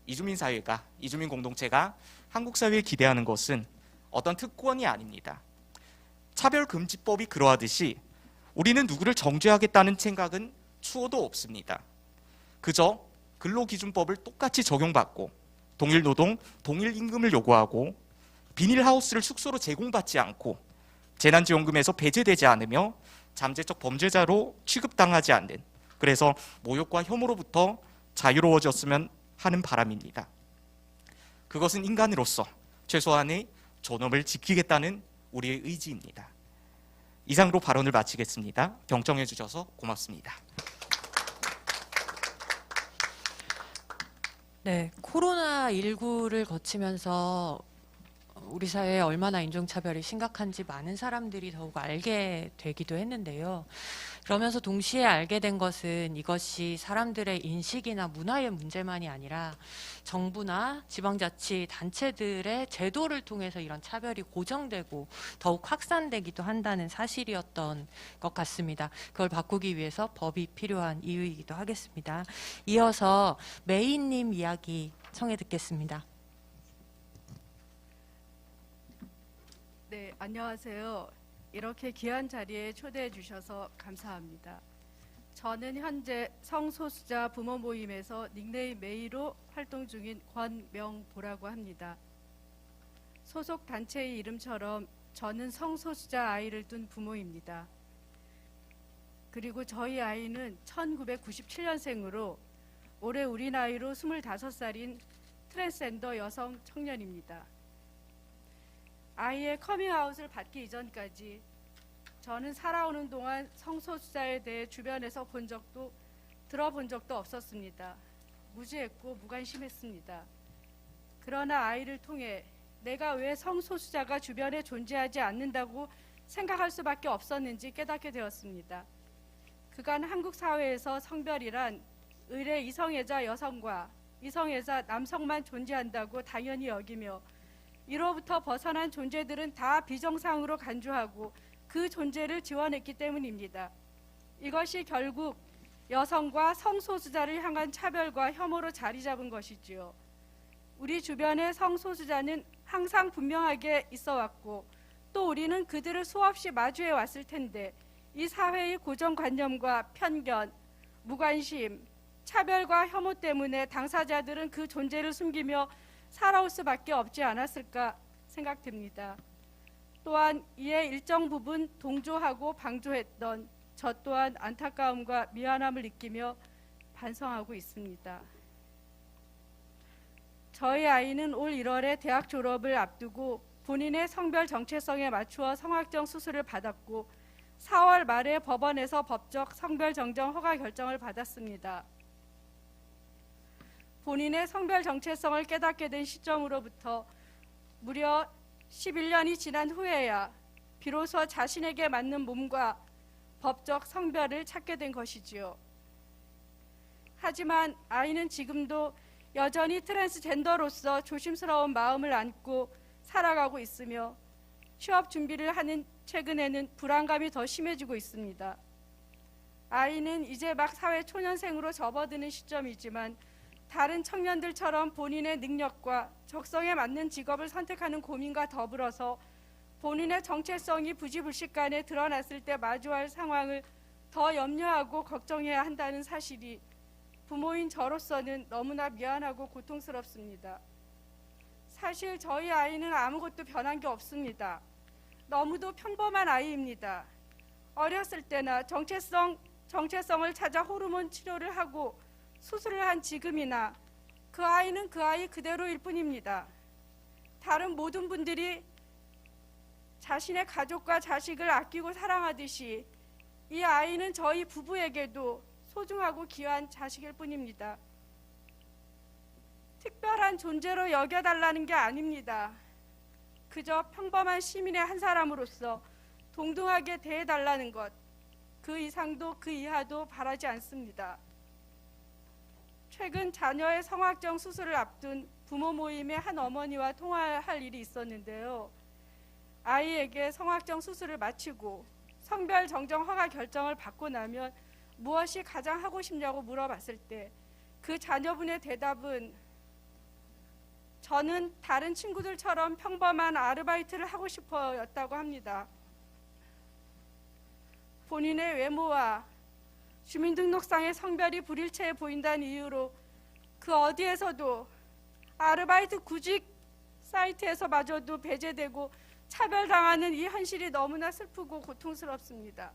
이주민 사회가, 이주민 공동체가 한국 사회에 기대하는 것은 어떤 특권이 아닙니다. 차별금지법이 그러하듯이 우리는 누구를 정죄하겠다는 생각은 추호도 없습니다. 그저 근로기준법을 똑같이 적용받고 동일 노동, 동일 임금을 요구하고 비닐하우스를 숙소로 제공받지 않고 재난지원금에서 배제되지 않으며 잠재적 범죄자로 취급당하지 않는, 그래서 모욕과 혐오로부터 자유로워졌으면 하는 바람입니다. 그것은 인간으로서 최소한의 존엄을 지키겠다는 우리의 의지입니다. 이상으로 발언을 마치겠습니다. 경청해 주셔서 고맙습니다. 네, 코로나19를 거치면서 우리 사회에 얼마나 인종차별이 심각한지 많은 사람들이 더욱 알게 되기도 했는데요. 그러면서 동시에 알게 된 것은 이것이 사람들의 인식이나 문화의 문제만이 아니라 정부나 지방자치 단체들의 제도를 통해서 이런 차별이 고정되고 더욱 확산되기도 한다는 사실이었던 것 같습니다. 그걸 바꾸기 위해서 법이 필요한 이유이기도 하겠습니다. 이어서 메인님 이야기 청해 듣겠습니다. 네, 안녕하세요. 이렇게 귀한 자리에 초대해 주셔서 감사합니다. 저는 현재 성소수자 부모 모임에서 닉네임 메이로 활동 중인 권명보라고 합니다. 소속 단체의 이름처럼 저는 성소수자 아이를 둔 부모입니다. 그리고 저희 아이는 1997년생으로 올해 우리 나이로 25살인 트랜스젠더 여성 청년입니다. 아이의 커밍아웃을 받기 이전까지 저는 살아오는 동안 성소수자에 대해 주변에서 들어본 적도 없었습니다. 무지했고 무관심했습니다. 그러나 아이를 통해 내가 왜 성소수자가 주변에 존재하지 않는다고 생각할 수밖에 없었는지 깨닫게 되었습니다. 그간 한국 사회에서 성별이란 의례 이성애자 여성과 이성애자 남성만 존재한다고 당연히 여기며 이로부터 벗어난 존재들은 다 비정상으로 간주하고 그 존재를 지원했기 때문입니다. 이것이 결국 여성과 성소수자를 향한 차별과 혐오로 자리 잡은 것이지요. 우리 주변의 성소수자는 항상 분명하게 있어 왔고 또 우리는 그들을 수없이 마주해 왔을 텐데 이 사회의 고정관념과 편견, 무관심, 차별과 혐오 때문에 당사자들은 그 존재를 숨기며 살아올 수밖에 없지 않았을까 생각됩니다. 또한 이에 일정 부분 동조하고 방조했던 저 또한 안타까움과 미안함을 느끼며 반성하고 있습니다. 저희 아이는 올 1월에 대학 졸업을 앞두고 본인의 성별 정체성에 맞추어 성악정 수술을 받았고 4월 말에 법원에서 법적 성별 정정 허가 결정을 받았습니다. 본인의 성별 정체성을 깨닫게 된 시점으로부터 무려 11년이 지난 후에야 비로소 자신에게 맞는 몸과 법적 성별을 찾게 된 것이지요. 하지만 아이는 지금도 여전히 트랜스젠더로서 조심스러운 마음을 안고 살아가고 있으며 취업 준비를 하는 최근에는 불안감이 더 심해지고 있습니다. 아이는 이제 막 사회 초년생으로 접어드는 시점이지만 다른 청년들처럼 본인의 능력과 적성에 맞는 직업을 선택하는 고민과 더불어서 본인의 정체성이 부지불식간에 드러났을 때 마주할 상황을 더 염려하고 걱정해야 한다는 사실이 부모인 저로서는 너무나 미안하고 고통스럽습니다. 사실 저희 아이는 아무것도 변한 게 없습니다. 너무도 평범한 아이입니다. 어렸을 때나 정체성을 찾아 호르몬 치료를 하고 수술을 한 지금이나 그 아이는 그 아이 그대로일 뿐입니다. 다른 모든 분들이 자신의 가족과 자식을 아끼고 사랑하듯이 이 아이는 저희 부부에게도 소중하고 귀한 자식일 뿐입니다. 특별한 존재로 여겨달라는 게 아닙니다. 그저 평범한 시민의 한 사람으로서 동등하게 대해달라는 것, 그 이상도 그 이하도 바라지 않습니다. 최근 자녀의 성악정 수술을 앞둔 부모 모임의 한 어머니와 통화할 일이 있었는데요. 아이에게 성악정 수술을 마치고 성별 정정 허가 결정을 받고 나면 무엇이 가장 하고 싶냐고 물어봤을 때 그 자녀분의 대답은 저는 다른 친구들처럼 평범한 아르바이트를 하고 싶어였다고 합니다. 본인의 외모와 주민등록상의 성별이 불일치해 보인다는 이유로 그 어디에서도 아르바이트 구직 사이트에서마저도 배제되고 차별당하는 이 현실이 너무나 슬프고 고통스럽습니다.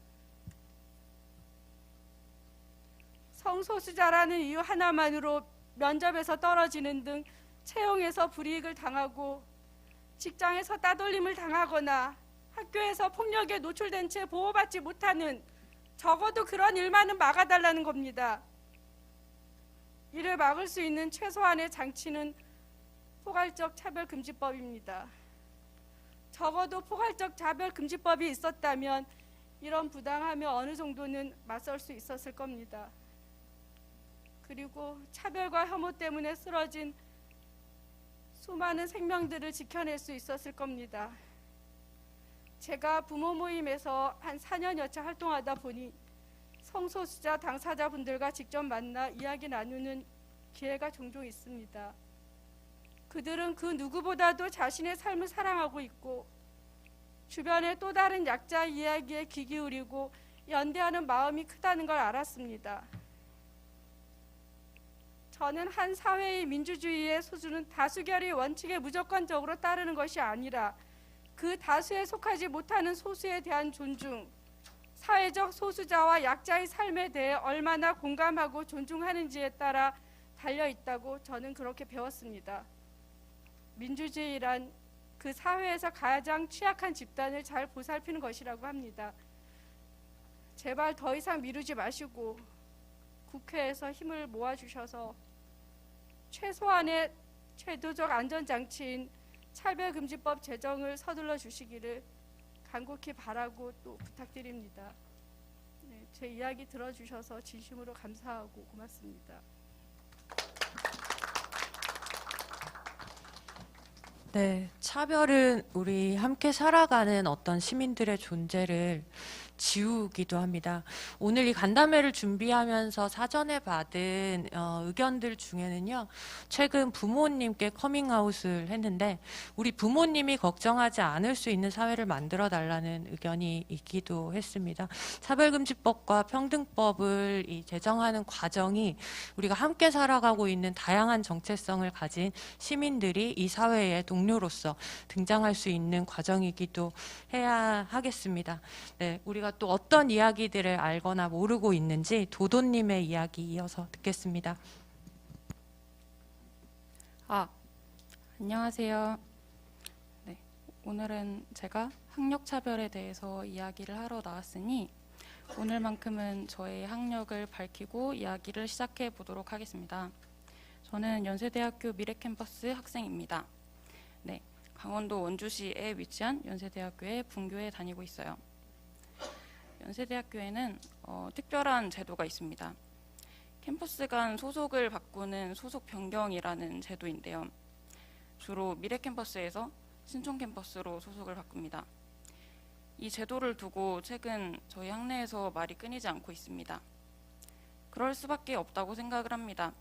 성소수자라는 이유 하나만으로 면접에서 떨어지는 등 채용에서 불이익을 당하고 직장에서 따돌림을 당하거나 학교에서 폭력에 노출된 채 보호받지 못하는 적어도 그런 일만은 막아달라는 겁니다. 이를 막을 수 있는 최소한의 장치는 포괄적 차별금지법입니다. 적어도 포괄적 차별금지법이 있었다면 이런 부당함에 어느 정도는 맞설 수 있었을 겁니다. 그리고 차별과 혐오 때문에 쓰러진 수많은 생명들을 지켜낼 수 있었을 겁니다. 제가 부모 모임에서 한 4년여 차 활동하다 보니 성소수자 당사자분들과 직접 만나 이야기 나누는 기회가 종종 있습니다. 그들은 그 누구보다도 자신의 삶을 사랑하고 있고 주변의 또 다른 약자 이야기에 귀 기울이고 연대하는 마음이 크다는 걸 알았습니다. 저는 한 사회의 민주주의의 소주는 다수결의 원칙에 무조건적으로 따르는 것이 아니라 그 다수에 속하지 못하는 소수에 대한 존중, 사회적 소수자와 약자의 삶에 대해 얼마나 공감하고 존중하는지에 따라 달려있다고 저는 그렇게 배웠습니다. 민주주의란 그 사회에서 가장 취약한 집단을 잘 보살피는 것이라고 합니다. 제발 더 이상 미루지 마시고 국회에서 힘을 모아주셔서 최소한의 제도적 안전장치인 차별금지법 제정을 서둘러 주시기를 간곡히 바라고 또 부탁드립니다. 네, 제 이야기 들어주셔서 진심으로 감사하고 고맙습니다. 네, 차별은 우리 함께 살아가는 어떤 시민들의 존재를 지우기도 합니다. 오늘 이 간담회를 준비하면서 사전에 받은 의견들 중에는요, 최근 부모님께 커밍아웃을 했는데 우리 부모님이 걱정하지 않을 수 있는 사회를 만들어 달라는 의견이 있기도 했습니다. 차별금지법과 평등법을 제정하는 과정이 우리가 함께 살아가고 있는 다양한 정체성을 가진 시민들이 이 사회의 동료로서 등장할 수 있는 과정이기도 해야 하겠습니다. 네, 우리가 또 어떤 이야기들을 알거나 모르고 있는지 도도님의 이야기 이어서 듣겠습니다. 안녕하세요. 네, 오늘은 제가 학력차별에 대해서 이야기를 하러 나왔으니 오늘만큼은 저의 학력을 밝히고 이야기를 시작해 보도록 하겠습니다. 저는 연세대학교 미래캠퍼스 학생입니다. 네, 강원도 원주시에 위치한 연세대학교의 분교에 다니고 있어요. 연세대학교에는 특별한 제도가 있습니다. 캠퍼스 간 소속을 바꾸는 소속 변경이라는 제도인데요. 주로 미래캠퍼스에서 신촌캠퍼스로 소속을 바꿉니다. 이 제도를 두고 최근 저희 학내에서 말이 끊이지 않고 있습니다. 그럴 수밖에 없다고 생각을 합니다.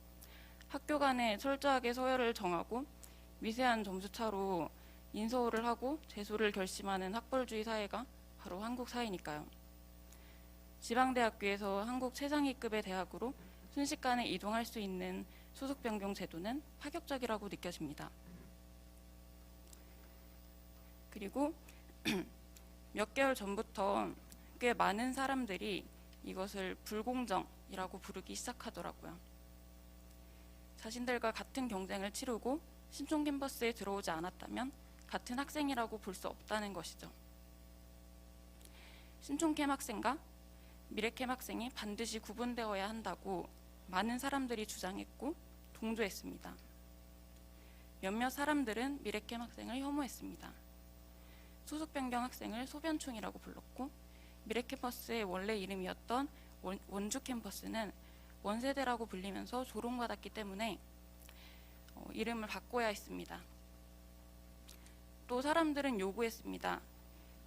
학교 간에 철저하게 서열을 정하고 미세한 점수차로 인서울을 하고 재수를 결심하는 학벌주의 사회가 바로 한국 사회니까요. 지방대학교에서 한국 최상위급의 대학으로 순식간에 이동할 수 있는 소속 변경 제도는 파격적이라고 느껴집니다. 그리고 몇 개월 전부터 꽤 많은 사람들이 이것을 불공정이라고 부르기 시작하더라고요. 자신들과 같은 경쟁을 치르고 신촌 캠퍼스에 들어오지 않았다면 같은 학생이라고 볼 수 없다는 것이죠. 신촌캠 학생과 미래캠 학생이 반드시 구분되어야 한다고 많은 사람들이 주장했고 동조했습니다. 몇몇 사람들은 미래캠 학생을 혐오했습니다. 소속 변경 학생을 소변충이라고 불렀고 미래캠퍼스의 원래 이름이었던 원주 캠퍼스는 원세대라고 불리면서 조롱받았기 때문에 이름을 바꿔야 했습니다. 또 사람들은 요구했습니다.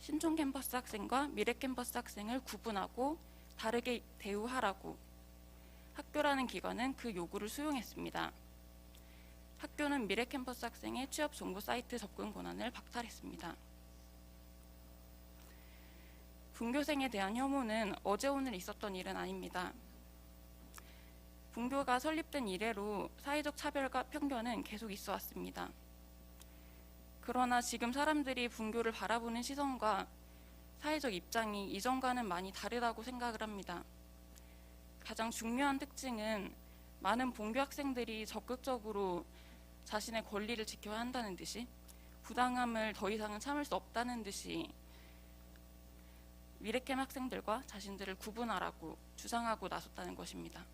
신촌 캠퍼스 학생과 미래 캠퍼스 학생을 구분하고 다르게 대우하라고. 학교라는 기관은 그 요구를 수용했습니다. 학교는 미래 캠퍼스 학생의 취업 정보 사이트 접근 권한을 박탈했습니다. 분교생에 대한 혐오는 어제 오늘 있었던 일은 아닙니다. 분교가 설립된 이래로 사회적 차별과 편견은 계속 있어 왔습니다. 그러나 지금 사람들이 분교를 바라보는 시선과 사회적 입장이 이전과는 많이 다르다고 생각을 합니다. 가장 중요한 특징은 많은 본교 학생들이 적극적으로 자신의 권리를 지켜야 한다는 듯이 부당함을 더 이상은 참을 수 없다는 듯이 미래캠 학생들과 자신들을 구분하라고 주장하고 나섰다는 것입니다.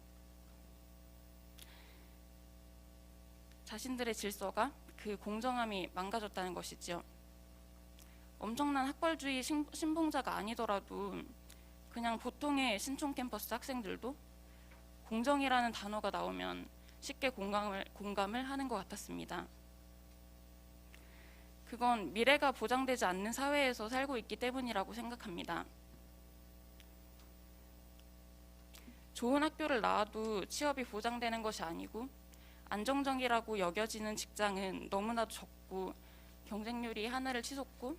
자신들의 질서가 그 공정함이 망가졌다는 것이지요. 엄청난 학벌주의 신봉자가 아니더라도 그냥 보통의 신촌 캠퍼스 학생들도 공정이라는 단어가 나오면 쉽게 공감을 하는 것 같았습니다. 그건 미래가 보장되지 않는 사회에서 살고 있기 때문이라고 생각합니다. 좋은 학교를 나와도 취업이 보장되는 것이 아니고 안정적이라고 여겨지는 직장은 너무나도 적고 경쟁률이 하늘을 치솟고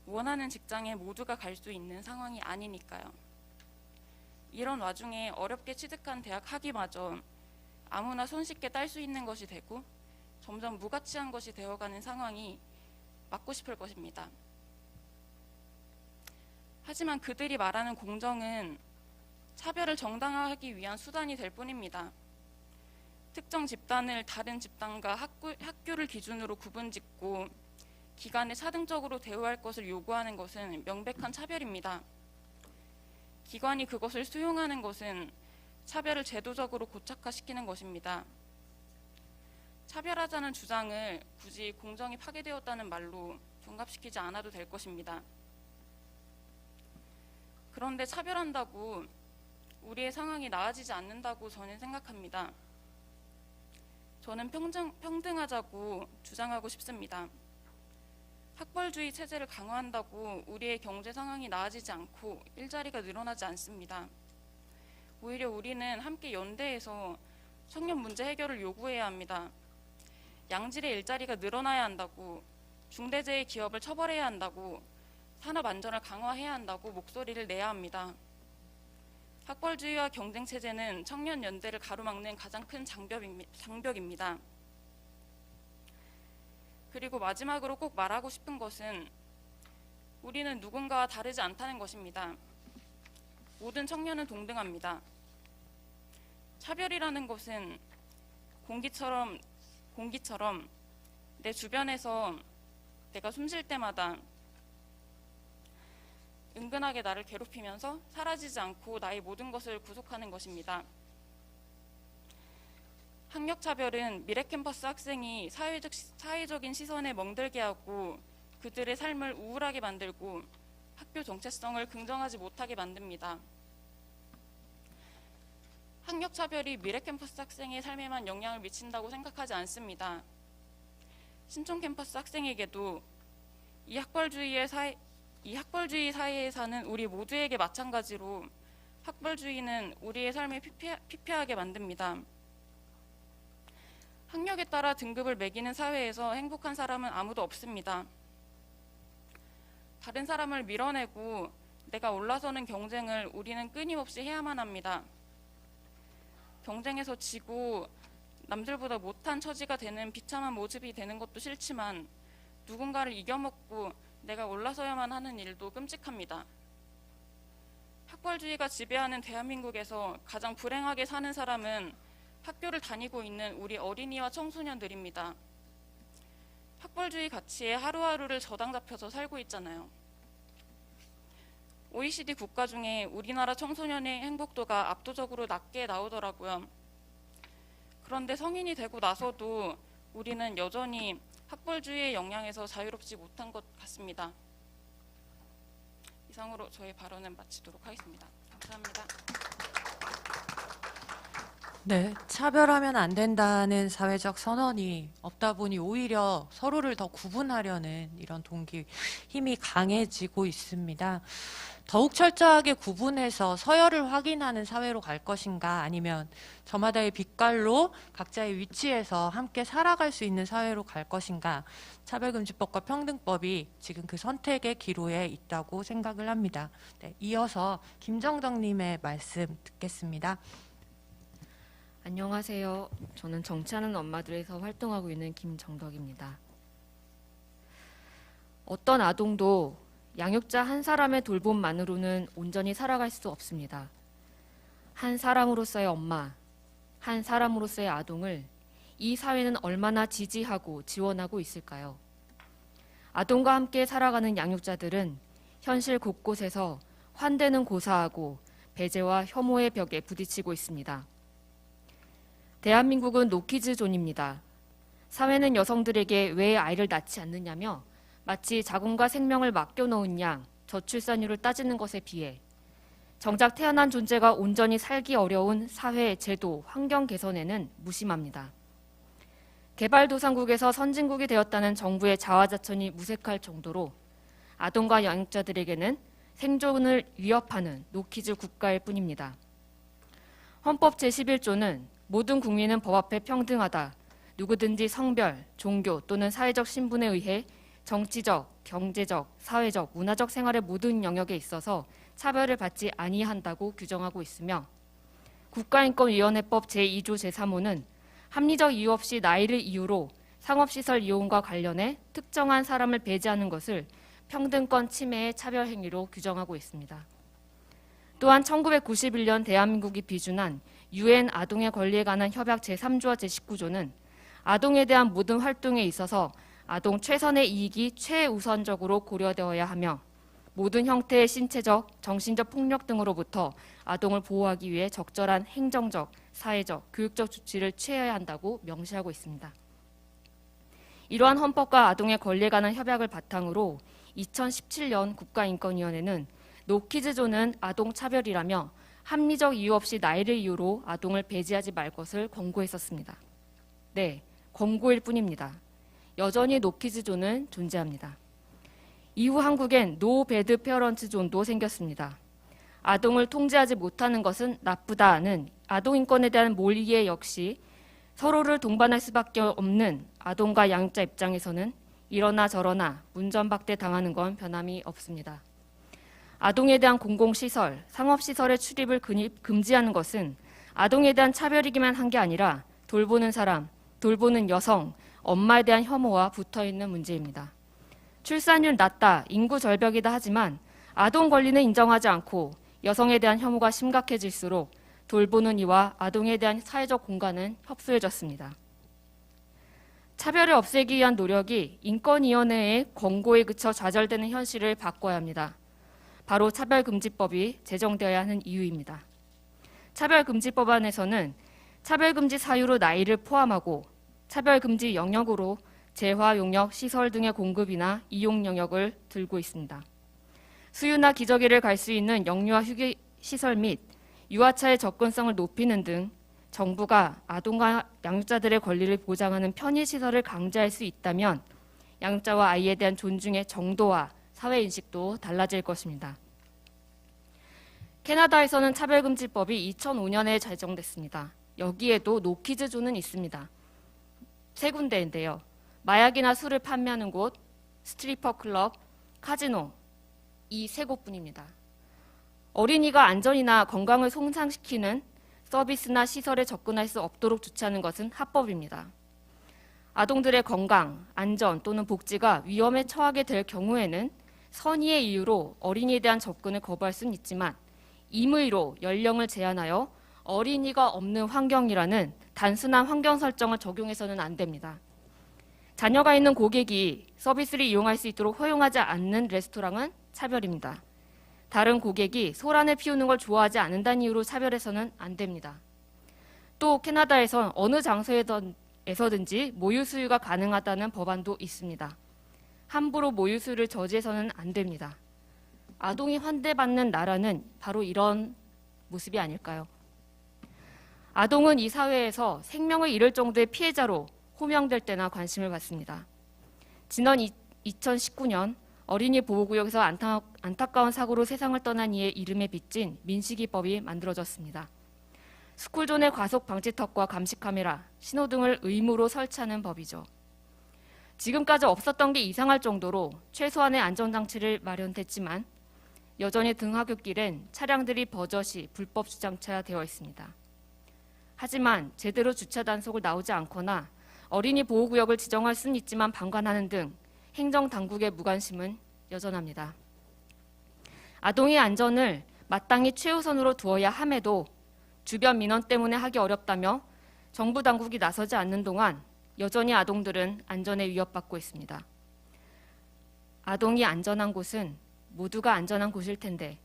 원하는 직장에 모두가 갈 수 있는 상황이 아니니까요. 이런 와중에 어렵게 취득한 대학 학위마저 아무나 손쉽게 딸 수 있는 것이 되고 점점 무가치한 것이 되어가는 상황이 막고 싶을 것입니다. 하지만 그들이 말하는 공정은 차별을 정당화하기 위한 수단이 될 뿐입니다. 특정 집단을 다른 집단과 학교를 기준으로 구분짓고 기간에 차등적으로 대우할 것을 요구하는 것은 명백한 차별입니다. 기관이 그것을 수용하는 것은 차별을 제도적으로 고착화시키는 것입니다. 차별하자는 주장을 굳이 공정이 파괴되었다는 말로 둔갑시키지 않아도 될 것입니다. 그런데 차별한다고 우리의 상황이 나아지지 않는다고 저는 생각합니다. 저는 평등하자고 주장하고 싶습니다. 학벌주의 체제를 강화한다고 우리의 경제 상황이 나아지지 않고 일자리가 늘어나지 않습니다. 오히려 우리는 함께 연대해서 청년 문제 해결을 요구해야 합니다. 양질의 일자리가 늘어나야 한다고, 중대재해 기업을 처벌해야 한다고, 산업 안전을 강화해야 한다고 목소리를 내야 합니다. 학벌주의와 경쟁체제는 청년 연대를 가로막는 가장 큰 장벽입니다. 그리고 마지막으로 꼭 말하고 싶은 것은 우리는 누군가와 다르지 않다는 것입니다. 모든 청년은 동등합니다. 차별이라는 것은 공기처럼 내 주변에서 내가 숨 쉴 때마다 은근하게 나를 괴롭히면서 사라지지 않고 나의 모든 것을 구속하는 것입니다. 학력차별은 미래 캠퍼스 학생이 사회적인 시선에 멍들게 하고 그들의 삶을 우울하게 만들고 학교 정체성을 긍정하지 못하게 만듭니다. 학력차별이 미래 캠퍼스 학생의 삶에만 영향을 미친다고 생각하지 않습니다. 신촌 캠퍼스 학생에게도 이 학벌주의 사회에 사는 우리 모두에게 마찬가지로 학벌주의는 우리의 삶을 피폐하게 만듭니다. 학력에 따라 등급을 매기는 사회에서 행복한 사람은 아무도 없습니다. 다른 사람을 밀어내고 내가 올라서는 경쟁을 우리는 끊임없이 해야만 합니다. 경쟁에서 지고 남들보다 못한 처지가 되는 비참한 모습이 되는 것도 싫지만 누군가를 이겨먹고 내가 올라서야만 하는 일도 끔찍합니다. 학벌주의가 지배하는 대한민국에서 가장 불행하게 사는 사람은 학교를 다니고 있는 우리 어린이와 청소년들입니다. 학벌주의 가치에 하루하루를 저당 잡혀서 살고 있잖아요. OECD 국가 중에 우리나라 청소년의 행복도가 압도적으로 낮게 나오더라고요. 그런데 성인이 되고 나서도 우리는 여전히 학벌주의의 영향에서 자유롭지 못한 것 같습니다. 이상으로 저의 발언은 마치도록 하겠습니다. 감사합니다. 네, 차별하면 안 된다는 사회적 선언이 없다 보니 오히려 서로를 더 구분하려는 이런 동기, 힘이 강해지고 있습니다. 더욱 철저하게 구분해서 서열을 확인하는 사회로 갈 것인가, 아니면 저마다의 빛깔로 각자의 위치에서 함께 살아갈 수 있는 사회로 갈 것인가, 차별금지법과 평등법이 지금 그 선택의 기로에 있다고 생각을 합니다. 네, 이어서 김정덕님의 말씀 듣겠습니다. 안녕하세요. 저는 정치하는 엄마들에서 활동하고 있는 김정덕입니다. 어떤 아동도 양육자 한 사람의 돌봄만으로는 온전히 살아갈 수 없습니다. 한 사람으로서의 엄마, 한 사람으로서의 아동을 이 사회는 얼마나 지지하고 지원하고 있을까요? 아동과 함께 살아가는 양육자들은 현실 곳곳에서 환대는 고사하고 배제와 혐오의 벽에 부딪히고 있습니다. 대한민국은 노키즈존입니다. 사회는 여성들에게 왜 아이를 낳지 않느냐며 마치 자궁과 생명을 맡겨놓은 양 저출산율을 따지는 것에 비해 정작 태어난 존재가 온전히 살기 어려운 사회, 제도, 환경 개선에는 무심합니다. 개발도상국에서 선진국이 되었다는 정부의 자화자찬이 무색할 정도로 아동과 양육자들에게는 생존을 위협하는 노키즈 국가일 뿐입니다. 헌법 제11조는 모든 국민은 법 앞에 평등하다. 누구든지 성별, 종교 또는 사회적 신분에 의해 정치적, 경제적, 사회적, 문화적 생활의 모든 영역에 있어서 차별을 받지 아니한다고 규정하고 있으며 국가인권위원회법 제2조 제3호는 합리적 이유 없이 나이를 이유로 상업시설 이용과 관련해 특정한 사람을 배제하는 것을 평등권 침해의 차별 행위로 규정하고 있습니다. 또한 1991년 대한민국이 비준한 UN 아동의 권리에 관한 협약 제3조와 제19조는 아동에 대한 모든 활동에 있어서 아동 최선의 이익이 최우선적으로 고려되어야 하며 모든 형태의 신체적, 정신적 폭력 등으로부터 아동을 보호하기 위해 적절한 행정적, 사회적, 교육적 조치를 취해야 한다고 명시하고 있습니다. 이러한 헌법과 아동의 권리에 관한 협약을 바탕으로 2017년 국가인권위원회는 노키즈존은 아동 차별이라며 합리적 이유 없이 나이를 이유로 아동을 배제하지 말 것을 권고했었습니다. 네, 권고일 뿐입니다. 여전히 노키즈존은 존재합니다. 이후 한국엔 노 배드 페어런트 존도 생겼습니다. 아동을 통제하지 못하는 것은 나쁘다는 아동 인권에 대한 몰이해 역시 서로를 동반할 수밖에 없는 아동과 양육자 입장에서는 이러나 저러나 문전박대 당하는 건 변함이 없습니다. 아동에 대한 공공시설, 상업시설의 출입을 금지하는 것은 아동에 대한 차별이기만 한 게 아니라 돌보는 사람, 돌보는 여성, 엄마에 대한 혐오와 붙어있는 문제입니다. 출산율 낮다, 인구 절벽이다 하지만 아동 권리는 인정하지 않고 여성에 대한 혐오가 심각해질수록 돌보는 이와 아동에 대한 사회적 공간은 협소해졌습니다. 차별을 없애기 위한 노력이 인권위원회의 권고에 그쳐 좌절되는 현실을 바꿔야 합니다. 바로 차별금지법이 제정되어야 하는 이유입니다. 차별금지법안에서는 차별금지 사유로 나이를 포함하고 차별금지 영역으로 재화 용역, 시설 등의 공급이나 이용 영역을 들고 있습니다. 수유나 기저귀를 갈 수 있는 영유아 휴게 시설 및 유아차의 접근성을 높이는 등 정부가 아동과 양육자들의 권리를 보장하는 편의시설을 강제할 수 있다면 양육자와 아이에 대한 존중의 정도와 사회인식도 달라질 것입니다. 캐나다에서는 차별금지법이 2005년에 제정됐습니다. 여기에도 노키즈존은 있습니다. 세 군데인데요. 마약이나 술을 판매하는 곳, 스트리퍼 클럽, 카지노, 이 세 곳뿐입니다. 어린이가 안전이나 건강을 손상시키는 서비스나 시설에 접근할 수 없도록 조치하는 것은 합법입니다. 아동들의 건강, 안전 또는 복지가 위험에 처하게 될 경우에는 선의의 이유로 어린이에 대한 접근을 거부할 수는 있지만 임의로 연령을 제한하여 어린이가 없는 환경이라는 단순한 환경 설정을 적용해서는 안 됩니다. 자녀가 있는 고객이 서비스를 이용할 수 있도록 허용하지 않는 레스토랑은 차별입니다. 다른 고객이 소란을 피우는 걸 좋아하지 않는다는 이유로 차별해서는 안 됩니다. 또 캐나다에선 어느 장소에서든지 모유 수유가 가능하다는 법안도 있습니다. 함부로 모유 수유를 저지해서는 안 됩니다. 아동이 환대받는 나라는 바로 이런 모습이 아닐까요? 아동은 이 사회에서 생명을 잃을 정도의 피해자로 호명될 때나 관심을 받습니다. 지난 2019년 어린이 보호구역에서 안타까운 사고로 세상을 떠난 이의 이름에 빚진 민식이법이 만들어졌습니다. 스쿨존의 과속 방지턱과 감시 카메라, 신호등을 의무로 설치하는 법이죠. 지금까지 없었던 게 이상할 정도로 최소한의 안전장치를 마련됐지만 여전히 등하굣길엔 차량들이 버젓이 불법 주장차되어 있습니다. 하지만 제대로 주차 단속을 나오지 않거나 어린이 보호구역을 지정할 수는 있지만 방관하는 등 행정당국의 무관심은 여전합니다. 아동의 안전을 마땅히 최우선으로 두어야 함에도 주변 민원 때문에 하기 어렵다며 정부 당국이 나서지 않는 동안 여전히 아동들은 안전에 위협받고 있습니다. 아동이 안전한 곳은 모두가 안전한 곳일 텐데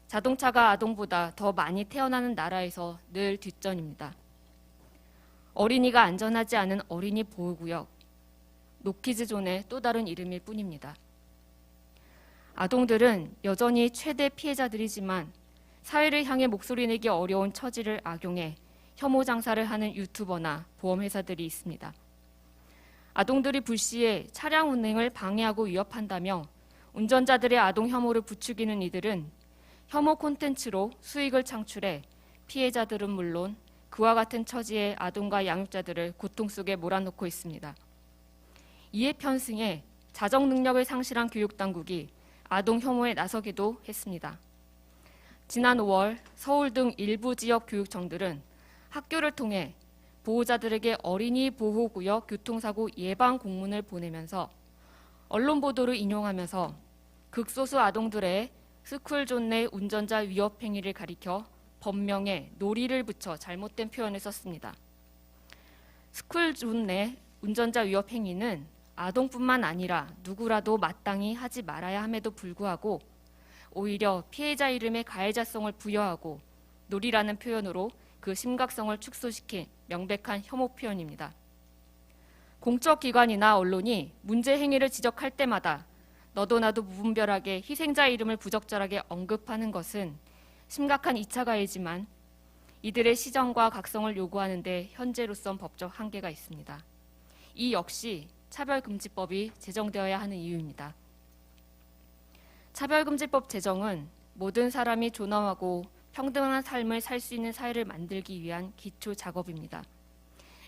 자동차가 아동보다 더 많이 태어나는 나라에서 늘 뒷전입니다. 어린이가 안전하지 않은 어린이 보호구역, 노키즈존의 또 다른 이름일 뿐입니다. 아동들은 여전히 최대 피해자들이지만 사회를 향해 목소리 내기 어려운 처지를 악용해 혐오 장사를 하는 유튜버나 보험회사들이 있습니다. 아동들이 불시에 차량 운행을 방해하고 위협한다며 운전자들의 아동 혐오를 부추기는 이들은 혐오 콘텐츠로 수익을 창출해 피해자들은 물론 그와 같은 처지의 아동과 양육자들을 고통 속에 몰아넣고 있습니다. 이에 편승해 자정 능력을 상실한 교육당국이 아동 혐오에 나서기도 했습니다. 지난 5월 서울 등 일부 지역 교육청들은 학교를 통해 보호자들에게 어린이 보호구역 교통사고 예방 공문을 보내면서 언론 보도를 인용하면서 극소수 아동들의 스쿨존 내 운전자 위협 행위를 가리켜 법명에 놀이를 붙여 잘못된 표현을 썼습니다. 스쿨존 내 운전자 위협 행위는 아동뿐만 아니라 누구라도 마땅히 하지 말아야 함에도 불구하고 오히려 피해자 이름에 가해자성을 부여하고 놀이라는 표현으로 그 심각성을 축소시킨 명백한 혐오 표현입니다. 공적 기관이나 언론이 문제 행위를 지적할 때마다 너도 나도 무분별하게 희생자 이름을 부적절하게 언급하는 것은 심각한 2차 가해지만 이들의 시정과 각성을 요구하는 데 현재로선 법적 한계가 있습니다. 이 역시 차별금지법이 제정되어야 하는 이유입니다. 차별금지법 제정은 모든 사람이 존엄하고 평등한 삶을 살 수 있는 사회를 만들기 위한 기초 작업입니다.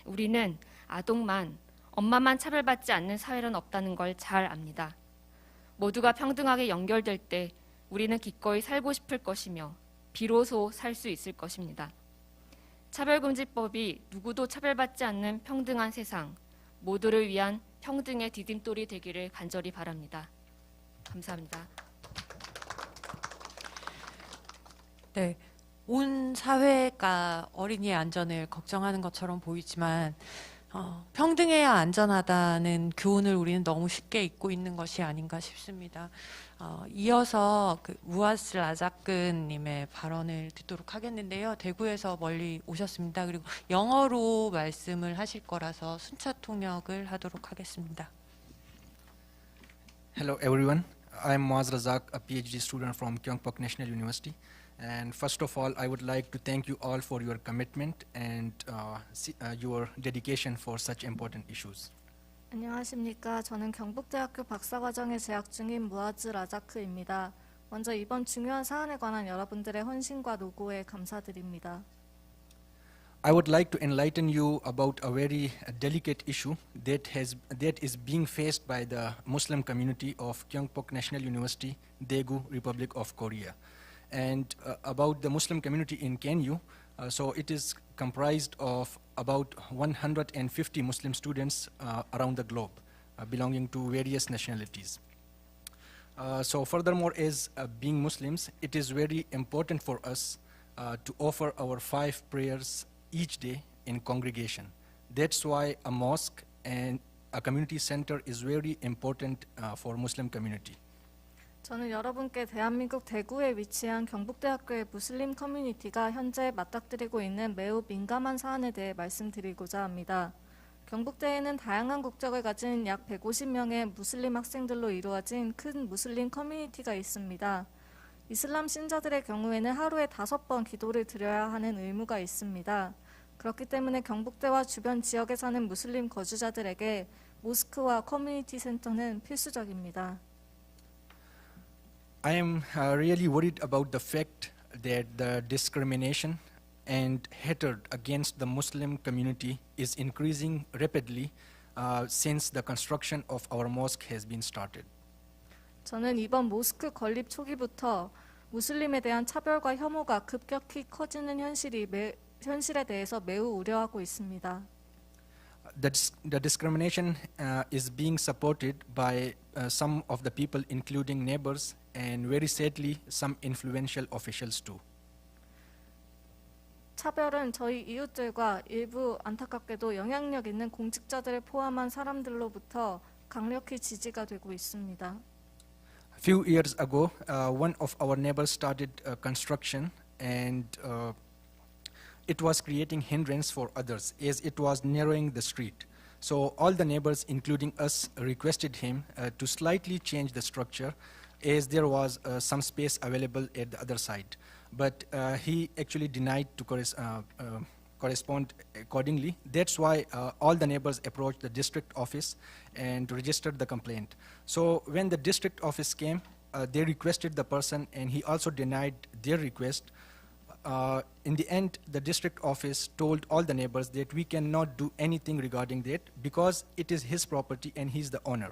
우리는 아동만, 엄마만 차별받지 않는 사회는 없다는 걸 잘 압니다. 모두가 평등하게 연결될 때 우리는 기꺼이 살고 싶을 것이며 비로소 살 수 있을 것입니다. 차별금지법이 누구도 차별받지 않는 평등한 세상, 모두를 위한 평등의 디딤돌이 되기를 간절히 바랍니다. 감사합니다. 네, 온 사회가 어린이의 안전을 걱정하는 것처럼 보이지만 평등해야 안전하다는 교훈을 우리는 너무 쉽게 잊고 있는 것이 아닌가 싶습니다. 이어서 무아즈 라자크님의 발언을 듣도록 하겠는데요. 대구에서 멀리 오셨습니다. 그리고 영어로 말씀을 하실 거라서 순차 통역을 하도록 하겠습니다. Hello everyone, I'm Muaz Razak, a PhD student from Kyongpak National University. And first of all, I would like to thank you all for your commitment and your dedication for such important issues. 안녕하십니까. 저는 경북대학교 박사과정에 재학 중인 무아즈 라자크입니다. 먼저 이번 중요한 사안에 관한 여러분들의 헌신과 노고에 감사드립니다. I would like to enlighten you about a very delicate issue that is being faced by the Muslim community of Kyongpak National University, Daegu, Republic of Korea. And about the Muslim community in Kenya, so it is comprised of about 150 Muslim students around the globe, belonging to various nationalities. So furthermore, as being Muslims, it is very important for us to offer our 5 prayers each day in congregation. That's why a mosque and a community center is very important for Muslim community. 저는 여러분께 대한민국 대구에 위치한 경북대학교의 무슬림 커뮤니티가 현재 맞닥뜨리고 있는 매우 민감한 사안에 대해 말씀드리고자 합니다. 경북대에는 다양한 국적을 가진 약 150명의 무슬림 학생들로 이루어진 큰 무슬림 커뮤니티가 있습니다. 이슬람 신자들의 경우에는 하루에 5번 기도를 드려야 하는 의무가 있습니다. 그렇기 때문에 경북대와 주변 지역에 사는 무슬림 거주자들에게 모스크와 커뮤니티 센터는 필수적입니다. I am really worried about the fact that the discrimination and hatred against the Muslim community is increasing rapidly since the construction of our mosque has been started. 저는 이번 모스크 건립 초기부터 무슬림에 대한 차별과 혐오가 급격히 커지는 현실에 대해서 매우 우려하고 있습니다. The discrimination is being supported by some of the people, including neighbors, and very sadly, some influential officials too. 차별은 저희 이웃들과 일부 안타깝게도 영향력 있는 공직자들을 포함한 사람들로부터 강력히 지지가 되고 있습니다. A few years ago, one of our neighbors started construction, and it was creating hindrance for others as it was narrowing the street. So all the neighbors, including us, requested him to slightly change the structure as there was some space available at the other side. But he actually denied to correspond accordingly. That's why all the neighbors approached the district office and registered the complaint. So when the district office came, they requested the person and he also denied their request. In the end, the district office told all the neighbors that we cannot do anything regarding that because it is his property and he's the owner.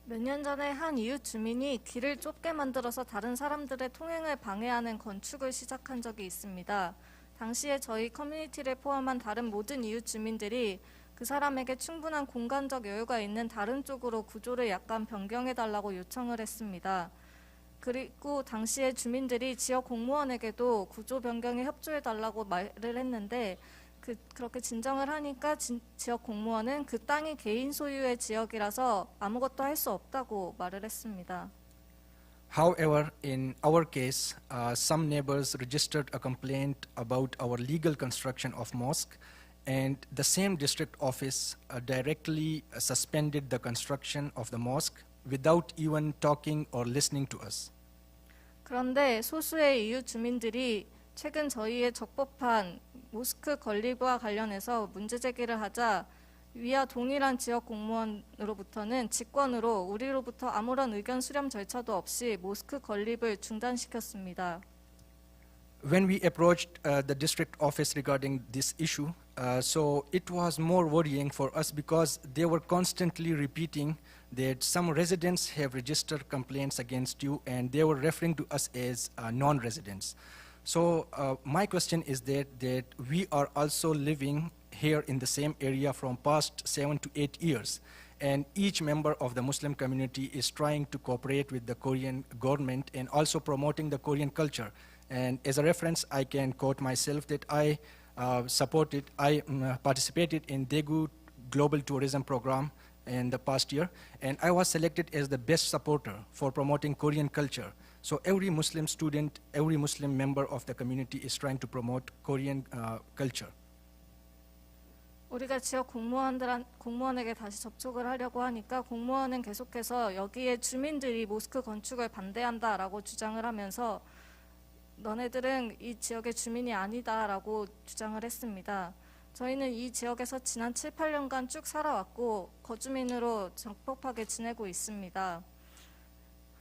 몇 년 전에 한 이웃 주민이 길을 좁게 만들어서 다른 사람들의 통행을 방해하는 건축을 시작한 적이 있습니다. 당시에 저희 커뮤니티를 포함한 다른 모든 이웃 주민들이 그 사람에게 충분한 공간적 여유가 있는 다른 쪽으로 구조를 약간 변경해달라고 요청을 했습니다. 그리고 당시에 주민들이 지역 공무원에게도 구조 변경에 협조해달라고 말을 했는데 그렇게 진정을 하니까 지역 공무원은 그 땅이 개인 소유의 지역이라서 아무것도 할 수 없다고 말을 했습니다. However, in our case, some neighbors registered a complaint about our legal construction of mosque, and the same district office directly suspended the construction of the mosque without even talking or listening to us. 그런데 소수의 이웃 주민들이 최근 저희의 적법한 모스크 건립과 관련해서 문제 제기를 하자 위와 동일한 지역 공무원으로부터는 직권으로 우리로부터 아무런 의견 수렴 절차도 없이 모스크 건립을 중단시켰습니다. When we approached the district office regarding this issue, so it was more worrying for us because they were constantly repeating that some residents have registered complaints against you and they were referring to us as non-residents. So my question is that we are also living here in the same area from past 7 to 8 years, and each member of the Muslim community is trying to cooperate with the Korean government and also promoting the Korean culture. And as a reference, I can quote myself that I participated in Daegu Global Tourism Program in the past year, and I was selected as the best supporter for promoting Korean culture. So every Muslim student, every Muslim member of the community is trying to promote Korean culture. 우리가 지역 공무원에게 다시 접촉을 하려고 하니까 공무원은 계속해서 여기에 주민들이 모스크 건축을 반대한다라고 주장을 하면서 너네들은 이 지역의 주민이 아니다라고 주장을 했습니다. 저희는 이 지역에서 지난 7, 8년간 쭉 살아왔고 거주민으로 적법하게 지내고 있습니다.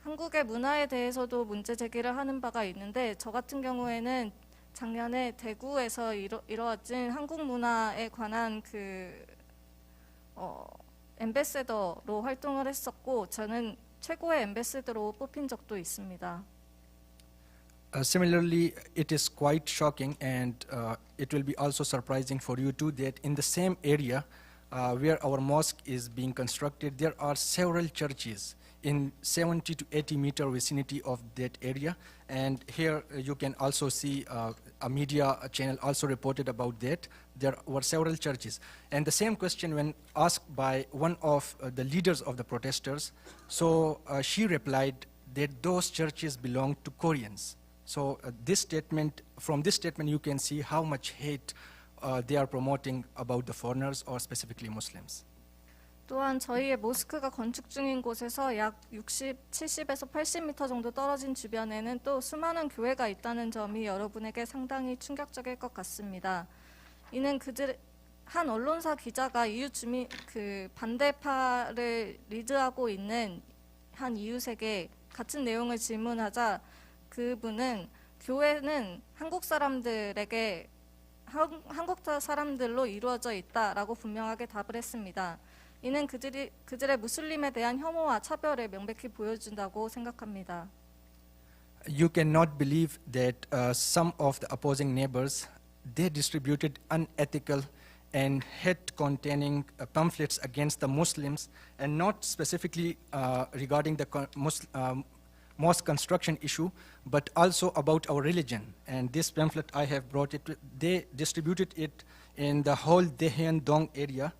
한국의 문화에 대해서도 문제 제기를 하는 바가 있는데 저 같은 경우에는 작년에 대구에서 이루어진 한국 문화에 관한 앰베서더로 활동을 했었고 저는 최고의 앰베서더로 뽑힌 적도 있습니다. Similarly, it is quite shocking and it will be also surprising for you too that in the same area where our mosque is being constructed, there are several churches in 70 to 80 meter vicinity of that area, and here you can also see a media channel also reported about that. There were several churches, and the same question when asked by one of the leaders of the protesters, so she replied that those churches belong to Koreans. So from this statement you can see how much hate they are promoting about the foreigners or specifically Muslims. 또한 저희의 모스크가 건축 중인 곳에서 약 70에서 80m 정도 떨어진 주변에는 또 수많은 교회가 있다는 점이 여러분에게 상당히 충격적일 것 같습니다. 이는 한 언론사 기자가 이웃 주민 반대파를 리드하고 있는 한 이웃에게 같은 내용을 질문하자 그분은 교회는 한국 사람들로 이루어져 있다라고 분명하게 답을 했습니다. 이는 그들의 무슬림에 대한 혐오와 차별을 명백히 보여준다고 생각합니다. You cannot believe that some of the opposing neighbors they distributed unethical and hate-containing pamphlets against the Muslims, and not specifically regarding the mosque construction issue, but also about our religion. And this pamphlet I have brought it. They distributed it in the whole Daehyun-dong area,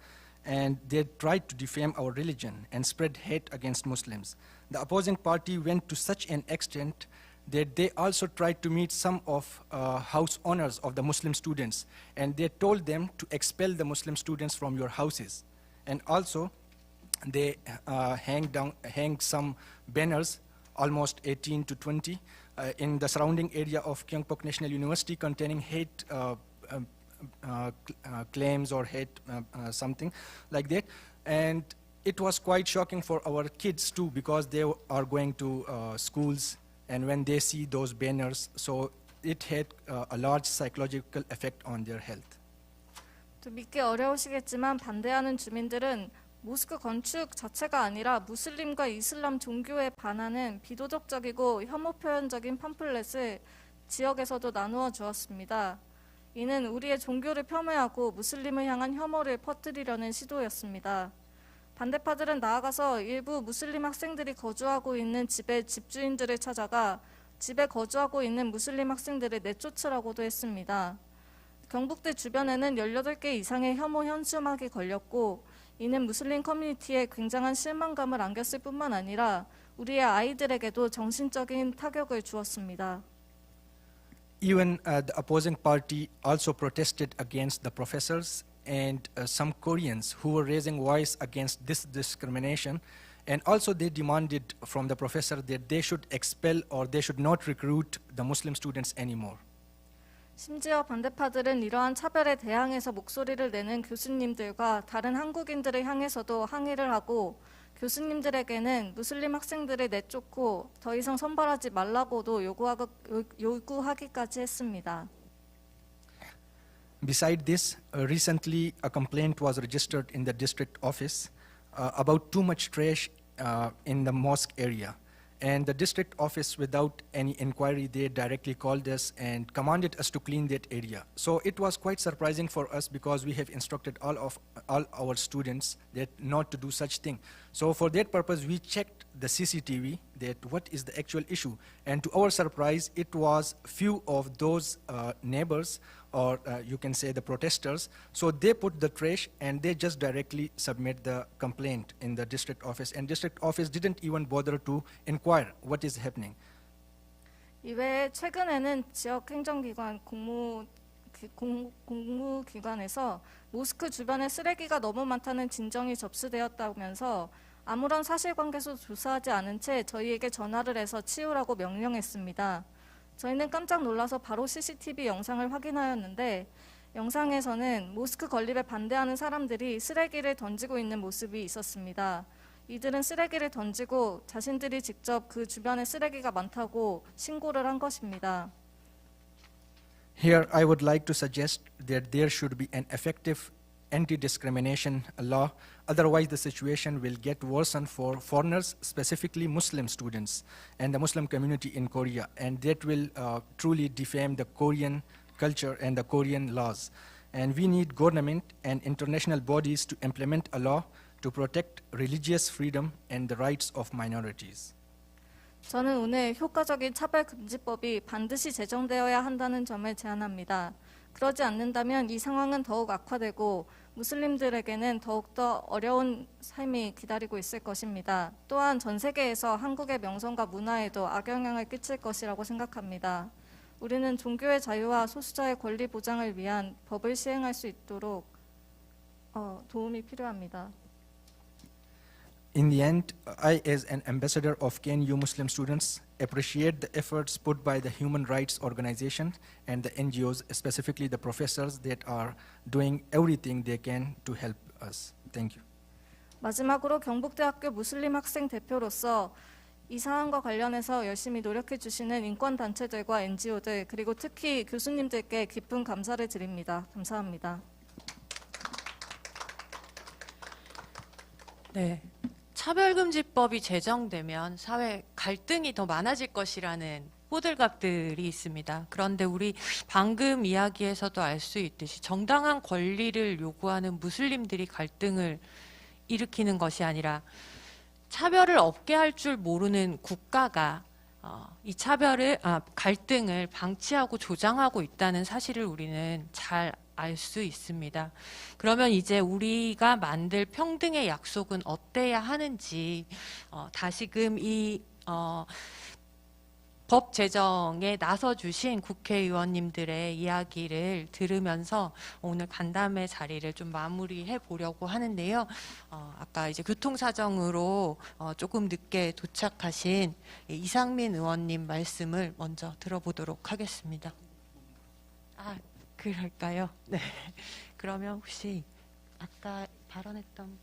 and they tried to defame our religion and spread hate against Muslims. The opposing party went to such an extent that they also tried to meet some of house owners of the Muslim students, and they told them to expel the Muslim students from your houses. And also, they hang some banners, almost 18 to 20, in the surrounding area of Gyeongbok National University containing hate claims or hate something like that. And it was quite shocking for our kids too, because they are going to schools, and when they see those banners, so it had a large psychological effect on their health. 또 믿기 어려우시겠지만 반대하는 주민들은 모스크 건축 자체가 아니라 무슬림과 이슬람 종교에 반하는 비도덕적이고 혐오 표현적인 팜플렛을 지역에서도 나누어 주었습니다. 이는 우리의 종교를 폄훼하고 무슬림을 향한 혐오를 퍼뜨리려는 시도였습니다. 반대파들은 나아가서 일부 무슬림 학생들이 거주하고 있는 집의 집주인들을 찾아가 집에 거주하고 있는 무슬림 학생들을 내쫓으라고도 했습니다. 경북대 주변에는 18개 이상의 혐오 현수막이 걸렸고, 이는 무슬림 커뮤니티에 굉장한 실망감을 안겼을 뿐만 아니라 우리의 아이들에게도 정신적인 타격을 주었습니다. Even the opposing party also protested against the professors and some Koreans who were raising voice against this discrimination, and also they demanded from the professor that they should expel or they should not recruit the Muslim students anymore. 심지어 반대파들은 이러한 차별에 대항해서 목소리를 내는 교수님들과 다른 한국인들을 향해서도 항의를 하고, 교수님들에게는 무슬림 학생들을 내쫓고 더 이상 선발하지 말라고도 요구하기까지 했습니다. Beside this, recently a complaint was registered in the district office about too much trash in the mosque area. And the district office, without any inquiry, they directly called us and commanded us to clean that area. So it was quite surprising for us, because we have instructed all our students that not to do such thing. So for that purpose, we checked the CCTV, that what is the actual issue. And to our surprise, it was few of those neighbors, or you can say the protesters. So they put the trash and they just directly submit the complaint in the district office. And district office didn't even bother to inquire what is happening. 이외에 최근에는 지역 행정기관 공무기관에서 모스크 주변에 쓰레기가 너무 많다는 진정이 접수되었다면서 아무런 사실관계도 조사하지 않은 채 저희에게 전화를 해서 치우라고 명령했습니다. 저희는 깜짝 놀라서 바로 CCTV 영상을 확인하였는데, 영상에서는 모스크 건립에 반대하는 사람들이 쓰레기를 던지고 있는 모습이 있었습니다. 이들은 쓰레기를 던지고 자신들이 직접 그 주변에 쓰레기가 많다고 신고를 한 것입니다. Here I would like to suggest that there should be an effective anti-discrimination law. Otherwise, the situation will get worsened for foreigners, specifically Muslim students and the Muslim community in Korea, and that will truly defame the Korean culture and the Korean laws. And we need government and international bodies to implement a law to protect religious freedom and the rights of minorities. 저는 오늘 효과적인 차별금지법이 반드시 제정되어야 한다는 점을 제안합니다. 그러지 않는다면 이 상황은 더욱 악화되고 무슬림들에게는 더욱더 어려운 삶이 기다리고 있을 것입니다. 또한 전 세계에서 한국의 명성과 문화에도 악영향을 끼칠 것이라고 생각합니다. 우리는 종교의 자유와 소수자의 권리 보장을 위한 법을 시행할 수 있도록 도움이 필요합니다. In the end, I, as an ambassador of KNU Muslim students, appreciate the efforts put by the human rights organizations and the NGOs, specifically the professors that are doing everything they can to help us. Thank you. 마지막으로 경북대학교 무슬림 학생 대표로서 이 사안과 관련해서 열심히 노력해 주시는 인권단체들과 NGO들, 그리고 특히 교수님들께 깊은 감사를 드립니다. 감사합니다. 네. 차별금지법이 제정되면 사회 갈등이 더 많아질 것이라는 호들갑들이 있습니다. 그런데 우리 방금 이야기에서도 알 수 있듯이 정당한 권리를 요구하는 무슬림들이 갈등을 일으키는 것이 아니라 차별을 없게 할 줄 모르는 국가가 이 갈등을 방치하고 조장하고 있다는 사실을 우리는 잘 알 수 있습니다. 그러면 이제 우리가 만들 평등의 약속은 어때야 하는지 다시금 이 법 제정에 나서 주신 국회의원님들의 이야기를 들으면서 오늘 간담회 자리를 좀 마무리해 보려고 하는데요. 아까 이제 교통사정으로 조금 늦게 도착하신 이상민 의원님 말씀을 먼저 들어보도록 하겠습니다. 아, 그럴까요? 네. 그러면 혹시 아까 발언했던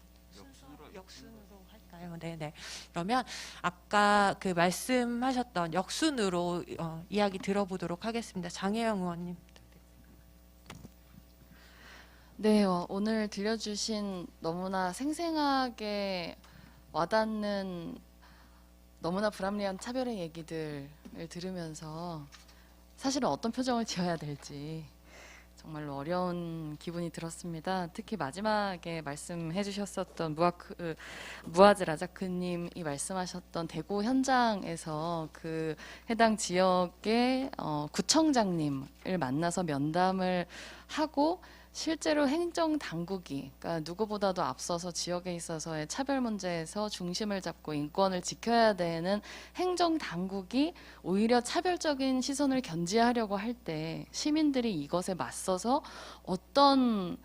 역순으로 할까요? 네네. 그러면 아까 그 말씀하셨던 역순으로 이야기 들어보도록 하겠습니다. 장혜영 의원님. 네, 오늘 들려주신 너무나 생생하게 와닿는 너무나 불합리한 차별의 얘기들을 들으면서 사실은 어떤 표정을 지어야 될지 정말로 어려운 기분이 들었습니다. 특히 마지막에 말씀해 주셨었던 무아즈 라자크님이 말씀하셨던 대구 현장에서 그 해당 지역의 구청장님을 만나서 면담을 하고 실제로 행정당국이, 그러니까 누구보다도 앞서서 지역에 있어서의 차별 문제에서 중심을 잡고 인권을 지켜야 되는 행정당국이 오히려 차별적인 시선을 견지하려고 할 때 시민들이 이것에 맞서서 어떤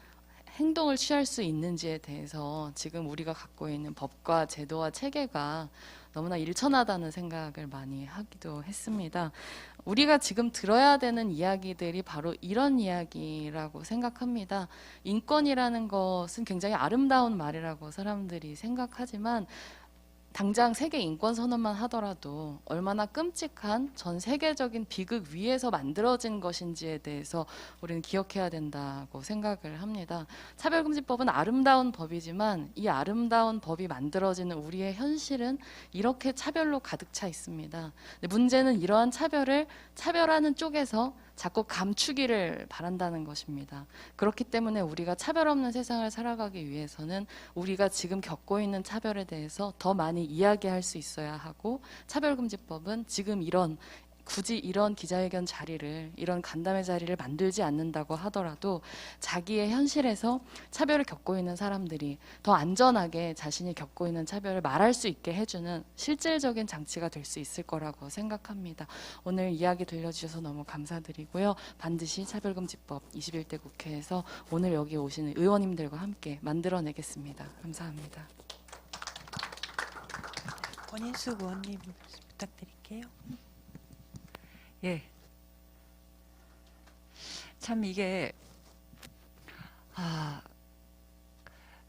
행동을 취할 수 있는지에 대해서 지금 우리가 갖고 있는 법과 제도와 체계가 너무나 일천하다는 생각을 많이 하기도 했습니다. 우리가 지금 들어야 되는 이야기들이 바로 이런 이야기라고 생각합니다. 인권이라는 것은 굉장히 아름다운 말이라고 사람들이 생각하지만 당장 세계 인권 선언만 하더라도 얼마나 끔찍한 전 세계적인 비극 위에서 만들어진 것인지에 대해서 우리는 기억해야 된다고 생각을 합니다. 차별금지법은 아름다운 법이지만 이 아름다운 법이 만들어지는 우리의 현실은 이렇게 차별로 가득 차 있습니다. 근데 문제는 이러한 차별을 차별하는 쪽에서 자꾸 감추기를 바란다는 것입니다. 그렇기 때문에 우리가 차별 없는 세상을 살아가기 위해서는 우리가 지금 겪고 있는 차별에 대해서 더 많이 이야기할 수 있어야 하고, 차별금지법은 지금 굳이 이런 기자회견 자리를, 이런 간담회 자리를 만들지 않는다고 하더라도 자기의 현실에서 차별을 겪고 있는 사람들이 더 안전하게 자신이 겪고 있는 차별을 말할 수 있게 해주는 실질적인 장치가 될 수 있을 거라고 생각합니다. 오늘 이야기 들려주셔서 너무 감사드리고요. 반드시 차별금지법 21대 국회에서 오늘 여기 오시는 의원님들과 함께 만들어내겠습니다. 감사합니다. 권인숙 의원님 부탁드릴게요. 예. 참 이게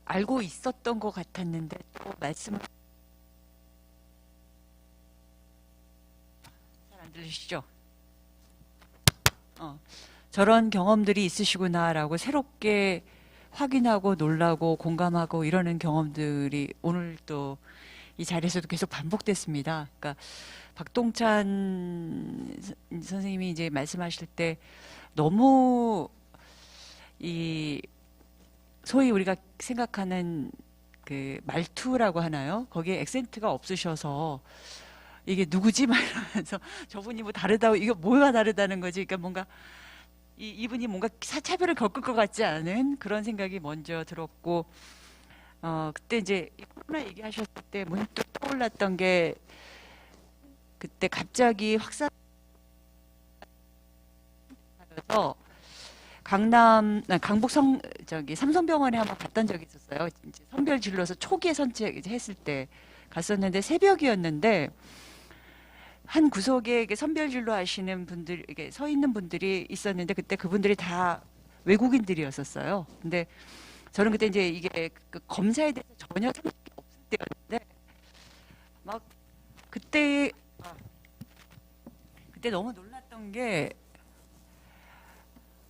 알고 있었던 것 같았는데 또 말씀 잘 안 들리시죠? 저런 경험들이 있으시구나라고 새롭게 확인하고 놀라고 공감하고 이러는 경험들이 오늘 또 이 자리에서도 계속 반복됐습니다. 그러니까 박동찬 선생님이 이제 말씀하실 때 너무 이 소위 우리가 생각하는 그 말투라고 하나요? 거기에 액센트가 없으셔서 이게 누구지? 막 이러면서 저분이 뭐 다르다고, 이거 뭐가 다르다는 거지? 그러니까 뭔가 이분이 뭔가 사차별을 겪을 것 같지 않은 그런 생각이 먼저 들었고, 그때 이제 코로나 얘기하셨을 때 문득 떠올랐던 게, 그때 갑자기 확산해서 강북 삼성병원에 한번 갔던 적이 있었어요. 이제 선별 진료소 초기에 선택했을 때 갔었는데 새벽이었는데 한 구석에 선별 진료 하시는 분들, 이게 서 있는 분들이 있었는데 그때 그분들이 다 외국인들이었었어요. 근데 저는 그때 이제 이게 그 검사에 대해서 전혀 상식이 없을 때였는데 막 그때 너무 놀랐던 게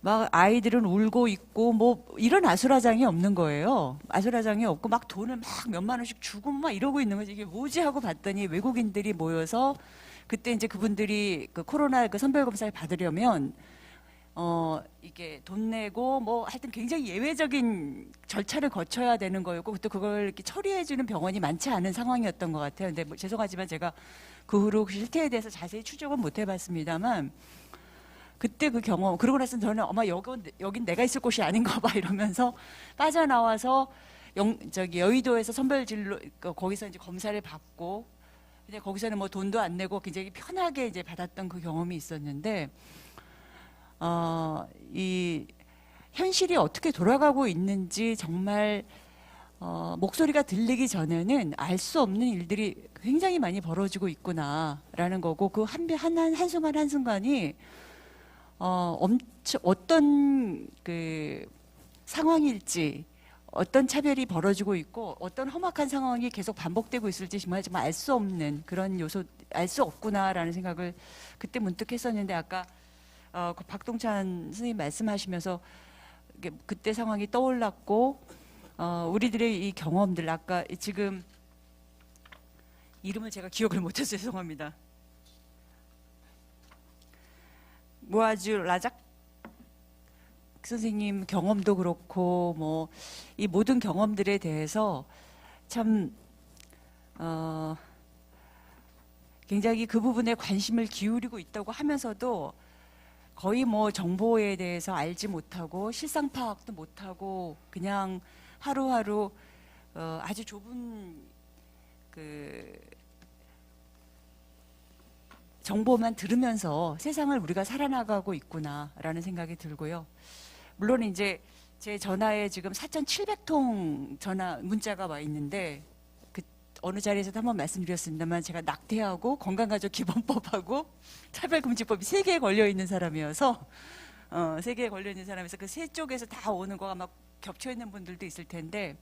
막 아이들은 울고 있고 뭐 이런 아수라장이 없는 거예요. 아수라장이 없고 막 돈을 막 몇만 원씩 주고 막 이러고 있는 거지. 이게 뭐지 하고 봤더니 외국인들이 모여서 그때 이제 그분들이 그 코로나 그 선별 검사를 받으려면 이게 돈 내고 뭐 하여튼 굉장히 예외적인 절차를 거쳐야 되는 거였고, 또 그걸 이렇게 처리해 주는 병원이 많지 않은 상황이었던 것 같아요. 근데 뭐 죄송하지만 제가 그 후로 실태에 대해서 자세히 추적은 못 해봤습니다만 그때 그 경험, 그러고 나서 저는 아마 여긴 내가 있을 곳이 아닌가 봐 이러면서 빠져나와서 여의도에서 선별 진료, 거기서 이제 검사를 받고 근데 거기서는 뭐 돈도 안 내고 굉장히 편하게 이제 받았던 그 경험이 있었는데 이 현실이 어떻게 돌아가고 있는지 정말 목소리가 들리기 전에는 알 수 없는 일들이 굉장히 많이 벌어지고 있구나라는 거고, 그 한순간 한순간이 어떤 그 상황일지, 어떤 차별이 벌어지고 있고 어떤 험악한 상황이 계속 반복되고 있을지 정말 알 수 없는 그런 요소, 알 수 없구나라는 생각을 그때 문득 했었는데, 아까 그 박동찬 선생님 말씀하시면서 그때 상황이 떠올랐고, 우리들의 이 경험들, 아까 지금 이름을 제가 기억을 못해서 죄송합니다. 무아즈 라작 선생님 경험도 그렇고 뭐 이 모든 경험들에 대해서 참 굉장히 그 부분에 관심을 기울이고 있다고 하면서도 거의 뭐 정보에 대해서 알지 못하고 실상 파악도 못하고 그냥 하루하루 아주 좁은 그 정보만 들으면서 세상을 우리가 살아나가고 있구나라는 생각이 들고요. 물론 이제 제 전화에 지금 4,700통 전화 문자가 와 있는데, 그 어느 자리에서도 한번 말씀드렸습니다만 제가 낙태하고 건강가족기본법하고 차별금지법이 3개에 걸려 있는 사람이어서 3개에 걸려 있는 사람에서 그 세 쪽에서 다 오는 거가 막 겹쳐 있는 분들도 있을 텐데,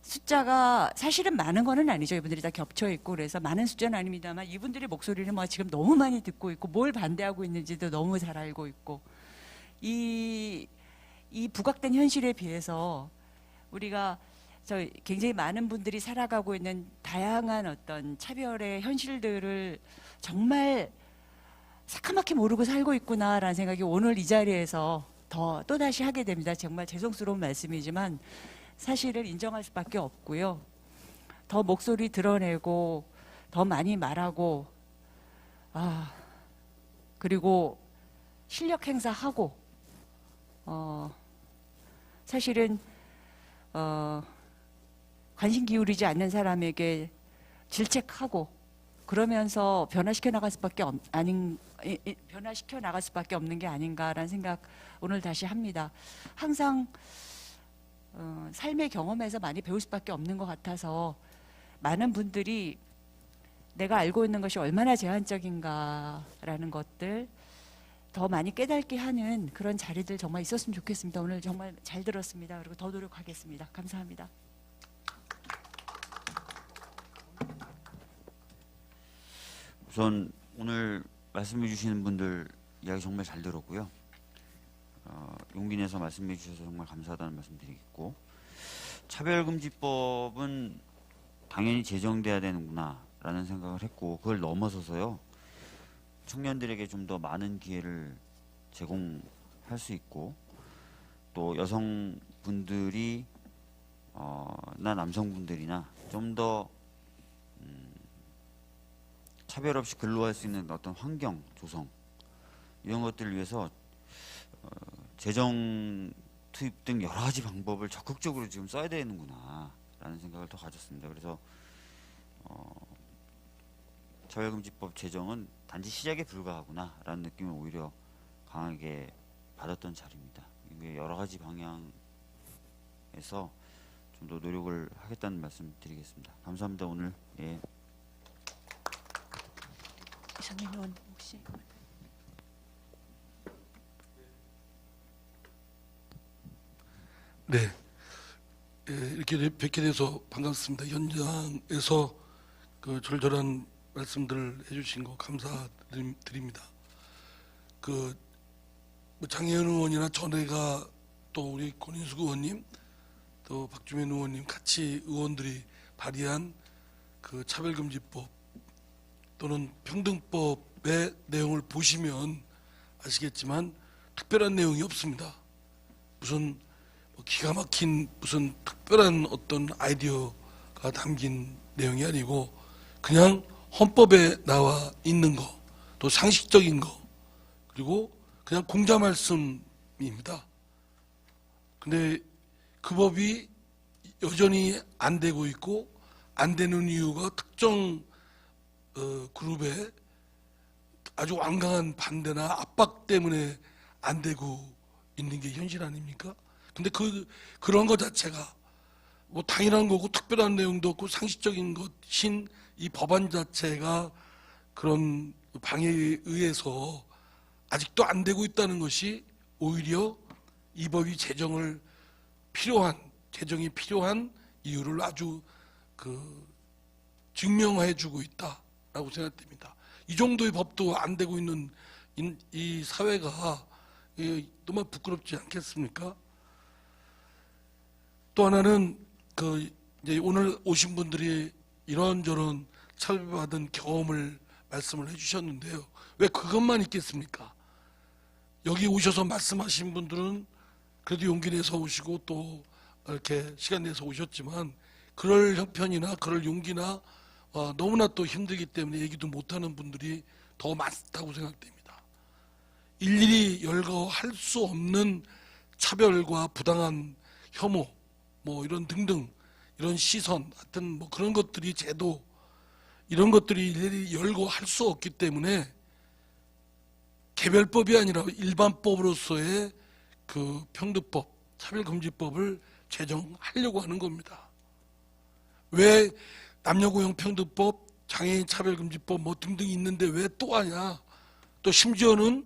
숫자가 사실은 많은 거는 아니죠. 이분들이 다 겹쳐 있고 그래서 많은 숫자는 아닙니다만 이분들의 목소리를 뭐 지금 너무 많이 듣고 있고 뭘 반대하고 있는지도 너무 잘 알고 있고, 이 부각된 현실에 비해서 우리가 굉장히 많은 분들이 살아가고 있는 다양한 어떤 차별의 현실들을 정말 새카맣게 모르고 살고 있구나라는 생각이 오늘 이 자리에서 또다시 하게 됩니다. 정말 죄송스러운 말씀이지만 사실을 인정할 수밖에 없고요. 더 목소리 드러내고 더 많이 말하고 그리고 실력 행사하고 사실은 관심 기울이지 않는 사람에게 질책하고 그러면서 변화시켜 나갈 수밖에 없는 게 아닌가라는 생각 오늘 다시 합니다. 항상 삶의 경험에서 많이 배울 수밖에 없는 것 같아서 많은 분들이 내가 알고 있는 것이 얼마나 제한적인가라는 것들 더 많이 깨닫게 하는 그런 자리들 정말 있었으면 좋겠습니다. 오늘 정말 잘 들었습니다. 그리고 더 노력하겠습니다. 감사합니다. 우선 오늘 말씀해 주시는 분들 이야기 정말 잘 들었고요. 용기 내서 말씀해 주셔서 정말 감사하다는 말씀 드리겠고, 차별금지법은 당연히 제정돼야 되는구나 라는 생각을 했고, 그걸 넘어서서요 청년들에게 좀 더 많은 기회를 제공할 수 있고, 또 여성분들이 나 남성분들이나 좀 더 차별 없이 근로할 수 있는 어떤 환경 조성, 이런 것들을 위해서 재정 투입 등 여러 가지 방법을 적극적으로 지금 써야 되는구나 라는 생각을 더 가졌습니다. 그래서 차별금지법 제정은 단지 시작에 불과하구나 라는 느낌을 오히려 강하게 받았던 자리입니다. 이게 여러 가지 방향에서 좀 더 노력을 하겠다는 말씀 드리겠습니다. 감사합니다. 오늘 이상민 의원 혹시 네, 이렇게 뵙게 돼서 반갑습니다. 현장에서 그 절절한 말씀들 해주신 거 감사드립니다. 뭐 장혜연 의원이나 전회가 또 우리 권인숙 의원님 또 박주민 의원님 같이 의원들이 발의한 그 차별금지법 또는 평등법의 내용을 보시면 아시겠지만 특별한 내용이 없습니다. 무슨 기가 막힌 무슨 특별한 어떤 아이디어가 담긴 내용이 아니고 그냥 헌법에 나와 있는 거, 또 상식적인 거, 그리고 그냥 공자 말씀입니다. 근데 그 법이 여전히 안 되고 있고, 안 되는 이유가 특정 그룹의 아주 완강한 반대나 압박 때문에 안 되고 있는 게 현실 아닙니까? 근데 그런 것 자체가 뭐 당연한 거고 특별한 내용도 없고 상식적인 것인 이 법안 자체가 그런 방해에 의해서 아직도 안 되고 있다는 것이 오히려 이 법이 제정이 필요한 이유를 아주 증명해 주고 있다라고 생각됩니다. 이 정도의 법도 안 되고 있는 이 사회가 너무 부끄럽지 않겠습니까? 또 하나는 이제 오늘 오신 분들이 이런저런 차별받은 경험을 말씀을 해주셨는데요. 왜 그것만 있겠습니까? 여기 오셔서 말씀하신 분들은 그래도 용기 내서 오시고 또 이렇게 시간 내서 오셨지만 그럴 형편이나 그럴 용기나 너무나 또 힘들기 때문에 얘기도 못하는 분들이 더 많다고 생각됩니다. 일일이 열거할 수 없는 차별과 부당한 혐오 뭐 이런 등등 이런 시선 하여튼 뭐 그런 것들이 제도 이런 것들이 일일이 열거할 수 없기 때문에 개별법이 아니라 일반법으로서의 그 평등법, 차별금지법을 제정하려고 하는 겁니다. 왜 남녀고용평등법, 장애인 차별금지법 뭐 등등이 있는데 왜 또 하냐? 또 심지어는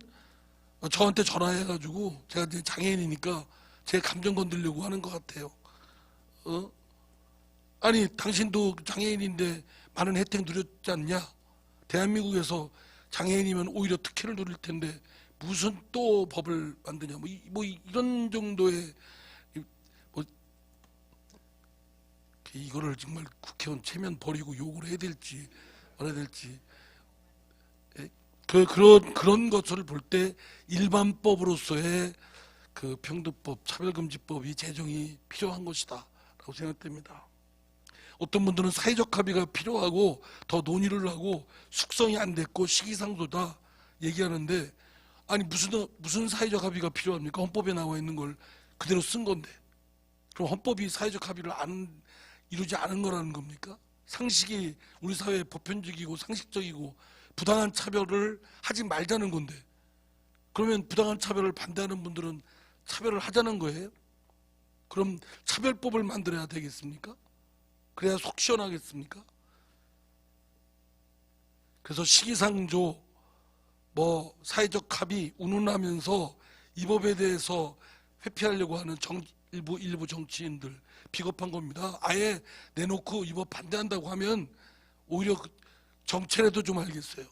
저한테 전화해가지고 제가 이제 장애인이니까 제 감정 건드리려고 하는 것 같아요. 아니 당신도 장애인인데 많은 혜택 누렸지 않냐? 대한민국에서 장애인이면 오히려 특혜를 누릴 텐데 무슨 또 법을 만드냐? 뭐 이런 정도의 이거를 정말 국회의원 체면 버리고 욕을 해야 될지 말아야 될지 그런 것을 볼 때 일반법으로서의 그 평등법, 차별금지법이 제정이 필요한 것이다라고 생각됩니다. 어떤 분들은 사회적 합의가 필요하고 더 논의를 하고 숙성이 안 됐고 시기상조다 얘기하는데 아니 무슨 사회적 합의가 필요합니까? 헌법에 나와 있는 걸 그대로 쓴 건데 그럼 헌법이 사회적 합의를 이루지 않은 거라는 겁니까? 상식이 우리 사회에 보편적이고 상식적이고 부당한 차별을 하지 말자는 건데 그러면 부당한 차별을 반대하는 분들은 차별을 하자는 거예요? 그럼 차별법을 만들어야 되겠습니까? 그래야 속 시원하겠습니까? 그래서 시기상조 뭐 사회적 합의 운운하면서 이 법에 대해서 회피하려고 하는 일부 정치인들 비겁한 겁니다. 아예 내놓고 이 법 반대한다고 하면 오히려 정체라도 좀 알겠어요.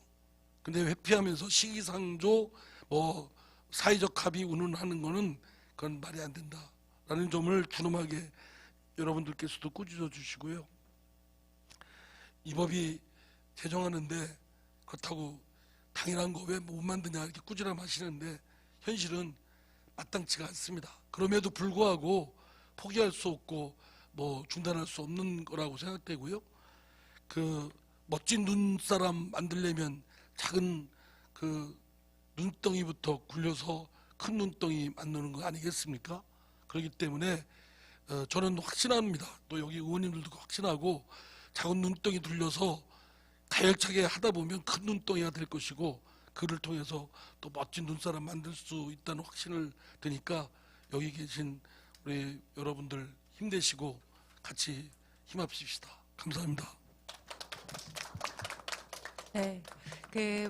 근데 회피하면서 시기상조 뭐 사회적 합의 운운하는 거는 그건 말이 안 된다라는 점을 준엄하게 여러분들께서도 꾸짖어 주시고요. 이 법이 제정하는데 그렇다고 당연한 거 왜 못 만드냐 이렇게 꾸지람 하시는데 현실은 마땅치가 않습니다. 그럼에도 불구하고 포기할 수 없고 뭐 중단할 수 없는 거라고 생각되고요. 그 멋진 눈사람 만들려면 작은 그 눈덩이부터 굴려서 큰 눈덩이 만드는 거 아니겠습니까? 그렇기 때문에 저는 확신합니다. 또 여기 의원님들도 확신하고 작은 눈덩이 둘려서 가열차게 하다 보면 큰 눈덩이가 될 것이고 그를 통해서 또 멋진 눈사람 만들 수 있다는 확신을 드니까 여기 계신 우리 여러분들 힘내시고 같이 힘합시다. 감사합니다. 네.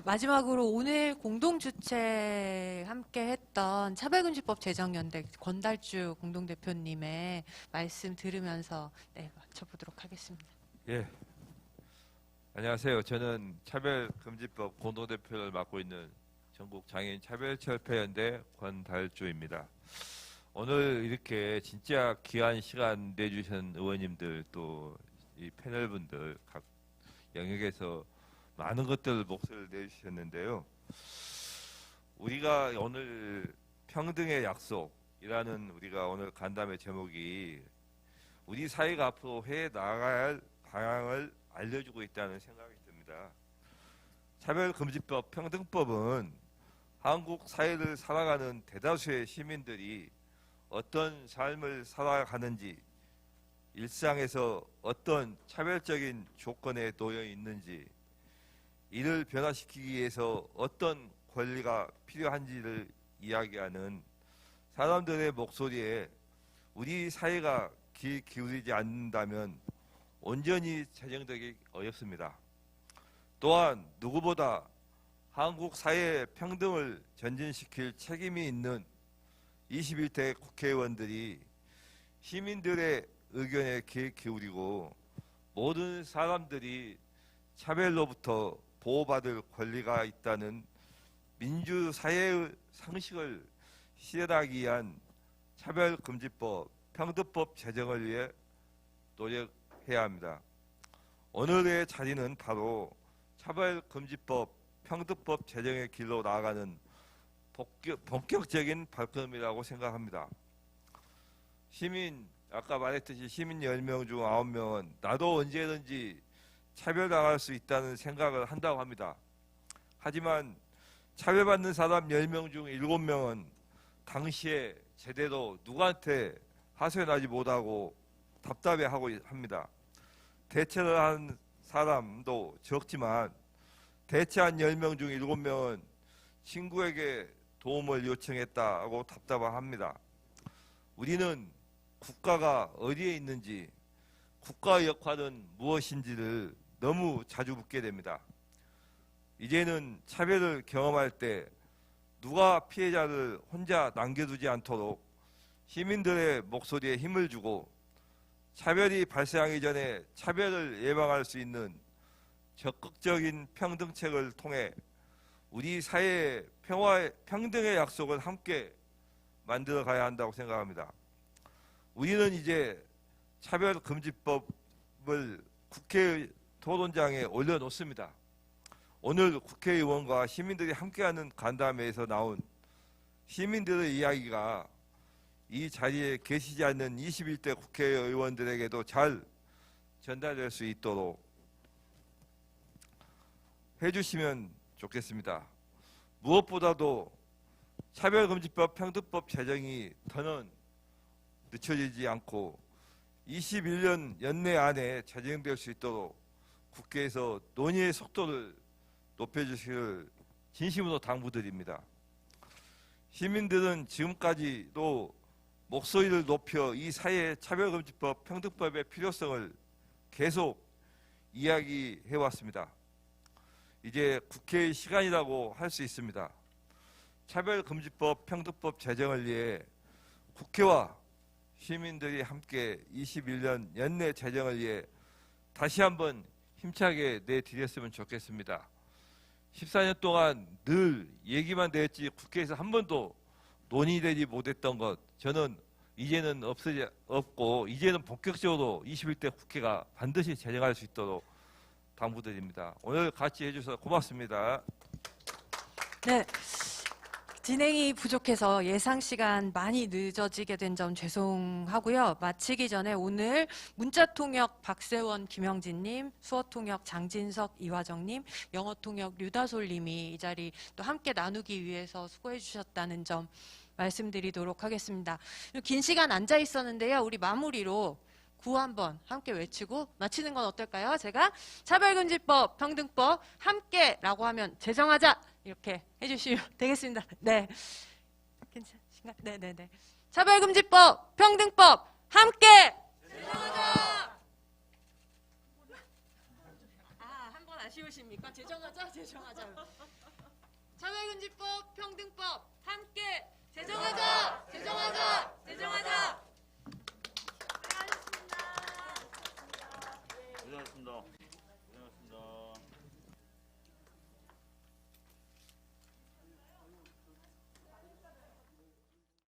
마지막으로 오늘 공동 주최 함께 했던 차별금지법 제정연대 권달주 공동대표님의 말씀 들으면서 마쳐보도록 하겠습니다. 예. 안녕하세요. 저는 차별금지법 공동대표를 맡고 있는 전국 장애인 차별철폐연대 권달주입니다. 오늘 이렇게 진짜 귀한 시간 내주신 의원님들 또 이 패널분들 각 영역에서 많은 것들 목소리를 내주셨는데요. 우리가 오늘 평등의 약속이라는 우리가 오늘 간담회 제목이 우리 사회가 앞으로 해 나가야 할 방향을 알려주고 있다는 생각이 듭니다. 차별금지법, 평등법은 한국 사회를 살아가는 대다수의 시민들이 어떤 삶을 살아가는지, 일상에서 어떤 차별적인 조건에 놓여 있는지, 이를 변화시키기 위해서 어떤 권리가 필요한지를 이야기하는 사람들의 목소리에 우리 사회가 귀 기울이지 않는다면 온전히 재정되기 어렵습니다. 또한 누구보다 한국 사회의 평등을 전진시킬 책임이 있는 21대 국회의원들이 시민들의 의견에 귀 기울이고 모든 사람들이 차별로부터 보호받을 권리가 있다는 민주사회의 상식을 실현하기 위한 차별금지법, 평등법 제정을 위해 노력해야 합니다. 오늘의 자리는 바로 차별금지법, 평등법 제정의 길로 나아가는 본격적인 발걸음이라고 생각합니다. 아까 말했듯이 시민 10명 중 9명은 나도 언제든지 차별당할 수 있다는 생각을 한다고 합니다. 하지만 차별받는 사람 10명 중 7명은 당시에 제대로 누구한테 하소연하지 못하고 답답해하고 합니다. 대처를 한 사람도 적지만 대체한 10명 중 7명은 친구에게 도움을 요청했다고 답답합니다. 우리는 국가가 어디에 있는지, 국가의 역할은 무엇인지를 너무 자주 묻게 됩니다. 이제는 차별을 경험할 때 누가 피해자를 혼자 남겨두지 않도록 시민들의 목소리에 힘을 주고 차별이 발생하기 전에 차별을 예방할 수 있는 적극적인 평등책을 통해 우리 사회의 평등의 약속을 함께 만들어 가야 한다고 생각합니다. 우리는 이제 차별금지법을 국회 토론장에 올려놓습니다. 오늘 국회의원과 시민들이 함께하는 간담회에서 나온 시민들의 이야기가 이 자리에 계시지 않는 21대 국회의원들에게도 잘 전달될 수 있도록 해주시면 좋겠습니다. 무엇보다도 차별금지법, 평등법 제정이 더는 늦춰지지 않고 21년 연내 안에 제정될 수 있도록 국회에서 논의의 속도를 높여주시길 진심으로 당부드립니다. 시민들은 지금까지도 목소리를 높여 이 사회의 차별금지법, 평등법의 필요성을 계속 이야기해왔습니다. 이제 국회의 시간이라고 할 수 있습니다. 차별금지법, 평등법 제정을 위해 국회와 시민들이 함께 21년 연내 제정을 위해 다시 한번 힘차게 내드렸으면 좋겠습니다. 14년 동안 늘 얘기만 됐지 국회에서 한 번도 논의되지 못했던 것, 저는 이제는 없고 이제는 본격적으로 21대 국회가 반드시 제정할 수 있도록 당부드립니다. 오늘 같이 해주셔서 고맙습니다. 네. 진행이 부족해서 예상 시간 많이 늦어지게 된 점 죄송하고요. 마치기 전에 오늘 문자통역 박세원 김영진님, 수어통역 장진석 이화정님, 영어통역 류다솔님이 이 자리 또 함께 나누기 위해서 수고해 주셨다는 점 말씀드리도록 하겠습니다. 긴 시간 앉아 있었는데요. 우리 마무리로 구호 한번 함께 외치고 마치는 건 어떨까요? 제가 차별금지법, 평등법 함께라고 하면 제정하자 이렇게 해주시면 되겠습니다. 네, 괜찮으신가요? 네네네. 차별금지법, 평등법 함께 제정하자. 한 번 아쉬우십니까? 제정하자, 제정하자. 차별금지법, 평등법 함께 제정하자, 제정하자.